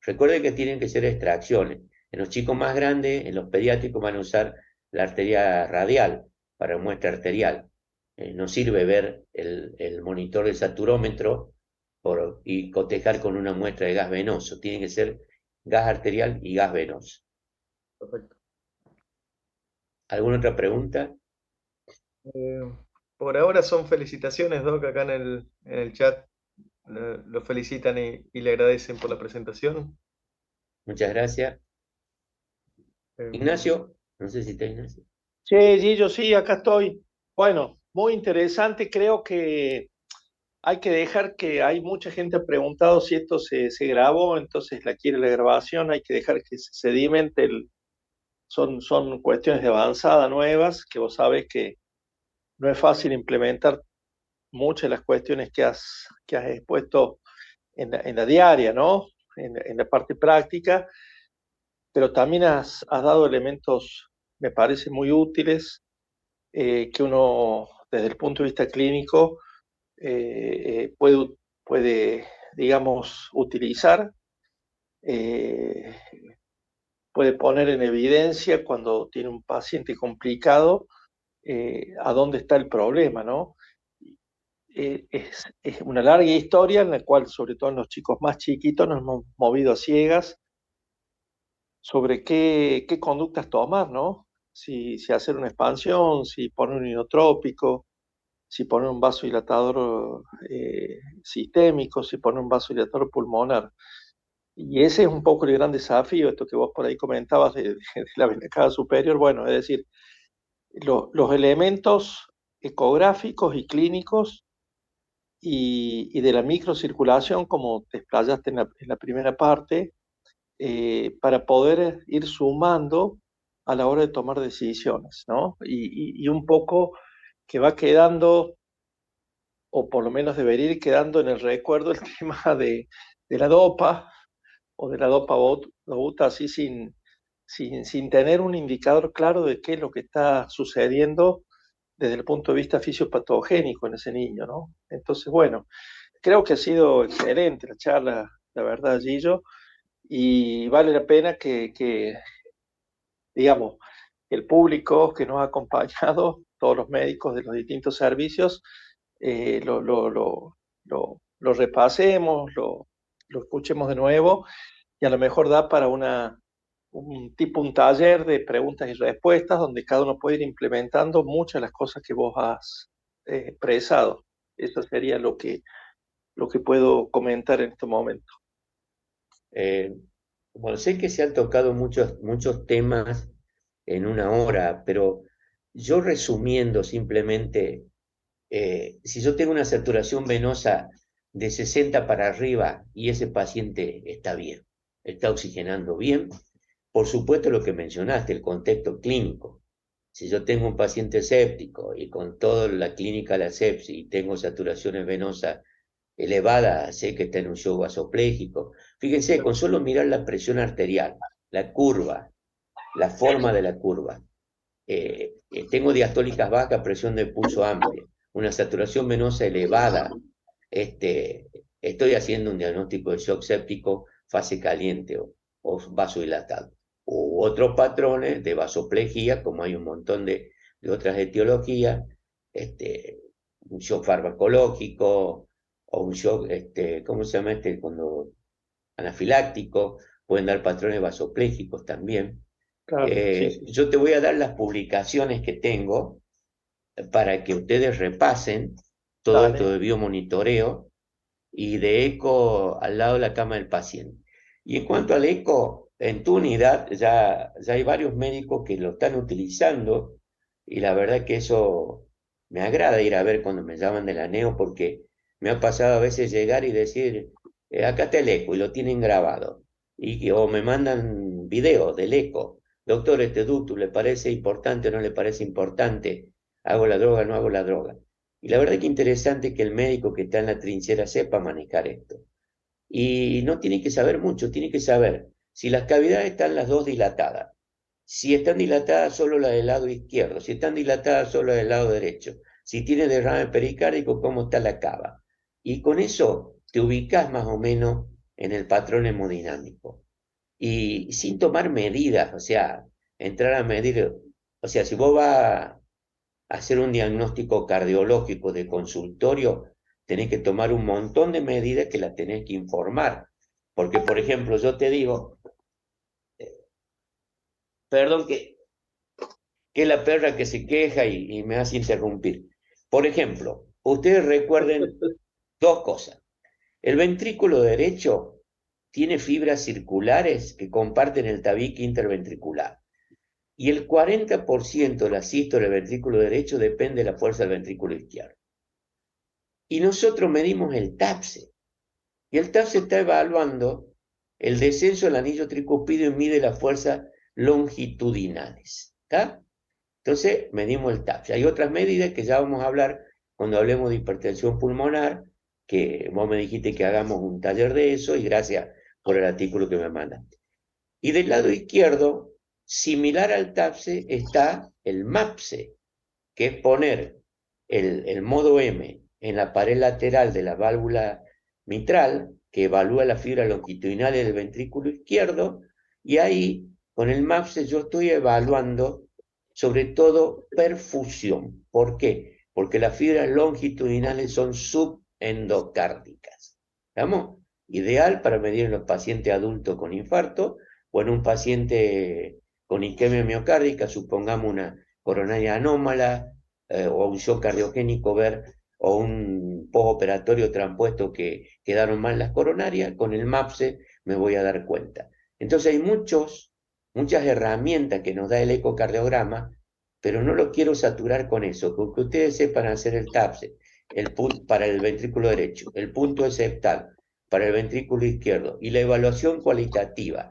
C: Recuerden que tienen que ser extracciones. En los chicos más grandes, en los pediátricos, van a usar la arteria radial para muestra arterial. No sirve ver el monitor del saturómetro y cotejar con una muestra de gas venoso. Tiene que ser gas arterial y gas venoso.
D: perfecto.
C: ¿Alguna otra pregunta?
D: Por ahora son felicitaciones, Doc, acá en el chat lo felicitan y le agradecen por la presentación.
C: Muchas gracias. Ignacio, no sé si está Ignacio.
A: Sí, Gillo, sí, acá estoy. Bueno, muy interesante. Creo que hay que dejar que hay mucha gente ha preguntado si esto se grabó, entonces la quiere la grabación. Hay que dejar que se sedimente. Son cuestiones de avanzada nuevas, que vos sabés que no es fácil implementar muchas de las cuestiones que has expuesto en la diaria, ¿no? En la parte práctica, pero también has dado elementos, me parece, muy útiles, que uno, desde el punto de vista clínico, puede, digamos, utilizar, puede poner en evidencia cuando tiene un paciente complicado, a dónde está el problema, ¿no? Es una larga historia en la cual, sobre todo en los chicos más chiquitos, nos hemos movido a ciegas sobre qué conductas tomar, ¿no? si hacer una expansión, si poner un inotrópico, si poner un vasodilatador sistémico, si poner un vasodilatador pulmonar. Y ese es un poco el gran desafío, esto que vos por ahí comentabas de la vena cava superior. Bueno, es decir, los elementos ecográficos y clínicos y de la microcirculación, como te explayaste en la primera parte, para poder ir sumando a la hora de tomar decisiones, ¿no? Y un poco que va quedando, o por lo menos debería ir quedando en el recuerdo el tema de la DOPA o de la DOPA-DOUTA, así sin tener un indicador claro de qué es lo que está sucediendo desde el punto de vista fisiopatogénico en ese niño, ¿no? Entonces, bueno, creo que ha sido excelente la charla, la verdad, Gillo, y vale la pena que digamos, el público que nos ha acompañado, todos los médicos de los distintos servicios, lo repasemos, lo escuchemos de nuevo y a lo mejor da para un taller de preguntas y respuestas donde cada uno puede ir implementando muchas de las cosas que vos has expresado. Eso sería lo que puedo comentar en este momento.
C: Bueno, sé que se han tocado muchos temas en una hora, pero yo resumiendo simplemente, si yo tengo una saturación venosa de 60 para arriba y ese paciente está bien, está oxigenando bien, por supuesto lo que mencionaste, el contexto clínico. Si yo tengo un paciente séptico y con toda la clínica de la sepsis y tengo saturaciones venosas elevada, sé que está en un shock vasopléjico. Fíjense, con solo mirar la presión arterial, la curva, la forma de la curva. Tengo diastólicas bajas, presión de pulso amplia, una saturación venosa elevada. Estoy haciendo un diagnóstico de shock séptico, fase caliente o vasodilatado. U otros patrones de vasoplejía, como hay un montón de otras etiologías, un shock farmacológico, o un shock, ¿cómo se llama cuando anafiláctico? Pueden dar patrones vasopléjicos también.
A: Claro, sí.
C: Yo te voy a dar las publicaciones que tengo para que ustedes repasen todo
A: Dale.
C: esto de biomonitoreo y de eco al lado de la cama del paciente. Y en cuanto al eco, en tu unidad ya hay varios médicos que lo están utilizando y la verdad que eso me agrada ir a ver cuando me llaman de la neo, porque me ha pasado a veces llegar y decir, acá está el eco, y lo tienen grabado. O me mandan videos del eco. Doctor, este ducto, ¿le parece importante o no le parece importante? ¿Hago la droga o no hago la droga? Y la verdad que interesante que el médico que está en la trinchera sepa manejar esto. Y no tiene que saber mucho, tiene que saber si las cavidades están las dos dilatadas, si están dilatadas solo la del lado izquierdo, si están dilatadas solo la del lado derecho, si tiene derrame pericárdico, cómo está la cava. Y con eso te ubicas más o menos en el patrón hemodinámico. Y sin tomar medidas, o sea, entrar a medir, o sea, si vos vas a hacer un diagnóstico cardiológico de consultorio, tenés que tomar un montón de medidas que las tenés que informar. Porque, por ejemplo, yo te digo, perdón que es la perra que se queja y me hace interrumpir. Por ejemplo, ustedes recuerden dos cosas. El ventrículo derecho tiene fibras circulares que comparten el tabique interventricular. Y el 40% de la sístole del ventrículo derecho depende de la fuerza del ventrículo izquierdo. Y nosotros medimos el TAPSE. Y el TAPSE está evaluando el descenso del anillo tricúspide y mide las fuerzas longitudinales. ¿Está? Entonces, medimos el TAPSE. Hay otras medidas que ya vamos a hablar cuando hablemos de hipertensión pulmonar, que vos me dijiste que hagamos un taller de eso, y gracias por el artículo que me mandaste. Y del lado izquierdo, similar al TAPSE, está el MAPSE, que es poner el modo M en la pared lateral de la válvula mitral, que evalúa las fibras longitudinales del ventrículo izquierdo, y ahí, con el MAPSE, yo estoy evaluando sobre todo perfusión. ¿Por qué? Porque las fibras longitudinales son subendocárdicas. ¿Estamos? Ideal para medir en los pacientes adultos con infarto o en un paciente con isquemia miocárdica, supongamos una coronaria anómala, o un shock cardiogénico, o un postoperatorio transpuesto que quedaron mal las coronarias, con el MAPSE me voy a dar cuenta. Entonces hay muchas herramientas que nos da el ecocardiograma, pero no lo quiero saturar con eso, porque ustedes sepan hacer el TAPSE, para el ventrículo derecho, el punto septal para el ventrículo izquierdo y la evaluación cualitativa.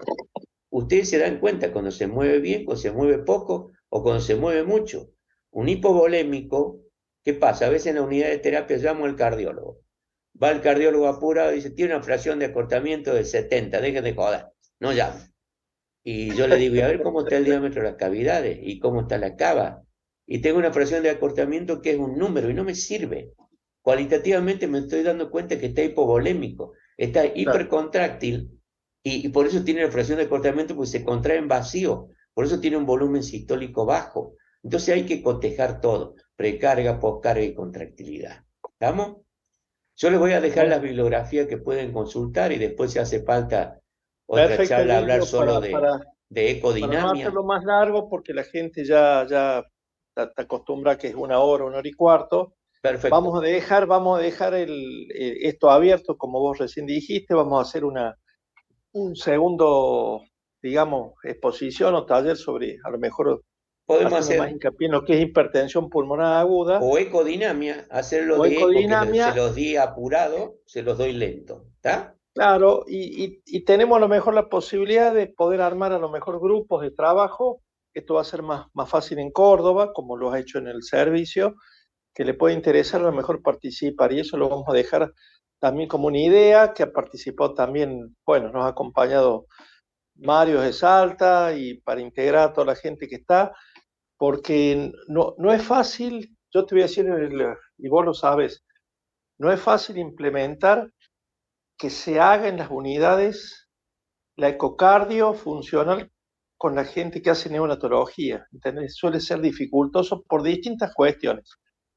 C: Ustedes se dan cuenta cuando se mueve bien, cuando se mueve poco o cuando se mueve mucho. Un hipovolémico, ¿qué pasa? A veces en la unidad de terapia llamo al cardiólogo. Va el cardiólogo apurado y dice, tiene una fracción de acortamiento de 70, dejen de joder, no llame. Y yo le digo, y a ver cómo está el diámetro de las cavidades y cómo está la cava. Y tengo una fracción de acortamiento que es un número y no me sirve. Cualitativamente me estoy dando cuenta que está hipovolémico, está hipercontráctil y por eso tiene la fracción de acortamiento, porque se contrae en vacío, por eso tiene un volumen sistólico bajo. Entonces hay que cotejar todo, precarga, poscarga y contractilidad. ¿Estamos? Yo les voy a dejar las bibliografías que pueden consultar y después si hace falta otra
A: Perfecto,
C: charla, hablar
A: Emilio,
C: solo de
A: para no
C: ecodinamia.
A: hacerlo más largo, porque la gente ya está acostumbrada que es 1 hora y cuarto.
C: Perfecto.
A: Vamos a dejar esto abierto, como vos recién dijiste. Vamos a hacer un segundo, digamos, exposición o taller sobre, a lo mejor,
C: Podemos
A: haciendo más
C: hacer
A: hincapié en lo que es hipertensión pulmonar aguda
C: o ecodinamia, hacerlo
A: o
C: de eco, que
A: ecodinamia.
C: se los di apurado, se los doy lento. ¿Está?
A: Claro, y tenemos a lo mejor la posibilidad de poder armar a lo mejor grupos de trabajo. Esto va a ser más fácil en Córdoba, como lo has hecho en el servicio, que le puede interesar a lo mejor participar, y eso lo vamos a dejar también como una idea, que ha participado también, bueno, nos ha acompañado Mario de Salta, y para integrar a toda la gente que está, porque no es fácil. Yo te voy a decir, y vos lo sabes, no es fácil implementar que se haga en las unidades la ecocardio funcional con la gente que hace neonatología. ¿Entendés? Suele ser dificultoso por distintas cuestiones.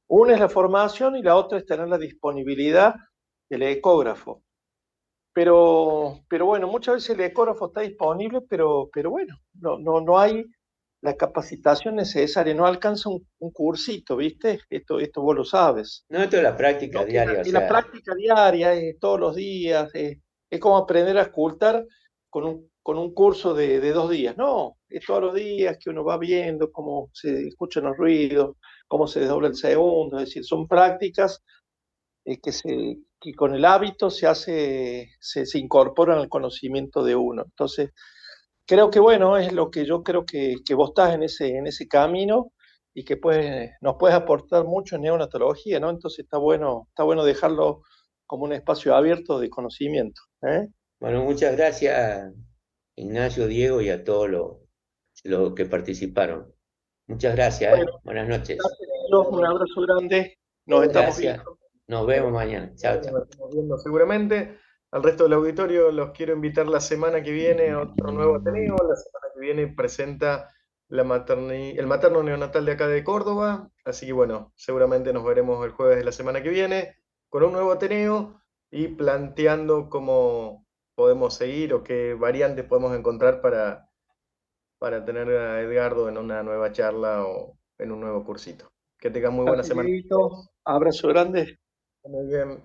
A: Una es la formación y la otra es tener la disponibilidad del ecógrafo. Pero bueno, muchas veces el ecógrafo está disponible, pero bueno, no hay la capacitación necesaria, no alcanza un cursito, ¿viste? Esto vos lo sabes.
C: No, esto es la práctica
A: No,
C: diaria, o
A: y la
C: sea,
A: práctica diaria, todos los días, es como aprender a escultar con un curso de 2 días. No, es todos los días que uno va viendo cómo se escuchan los ruidos, cómo se desdobla el segundo. Es decir, son prácticas que con el hábito se incorporan al conocimiento de uno. Entonces, creo que bueno, es lo que yo creo que vos estás en ese camino, y que nos puedes aportar mucho en neonatología, ¿no? Entonces está bueno dejarlo como un espacio abierto de conocimiento, ¿eh?
C: bueno, muchas gracias Ignacio, Diego y a todos los que participaron. Muchas gracias,
A: Bueno,
C: buenas noches.
A: gracias, Dios, un abrazo grande, nos estamos
C: Gracias,
A: viendo.
C: nos vemos mañana. Chao, chao.
D: Nos estamos viendo seguramente. Al resto del auditorio los quiero invitar la semana que viene a otro nuevo Ateneo. La semana que viene presenta el materno neonatal de acá de Córdoba. Así que bueno, seguramente nos veremos el jueves de la semana que viene con un nuevo Ateneo y planteando cómo podemos seguir o qué variantes podemos encontrar para tener a Edgardo en una nueva charla o en un nuevo cursito. Que tengan muy buena
A: Gracias,
D: semana.
A: Dieguito. Abrazo grande.
D: Muy bien.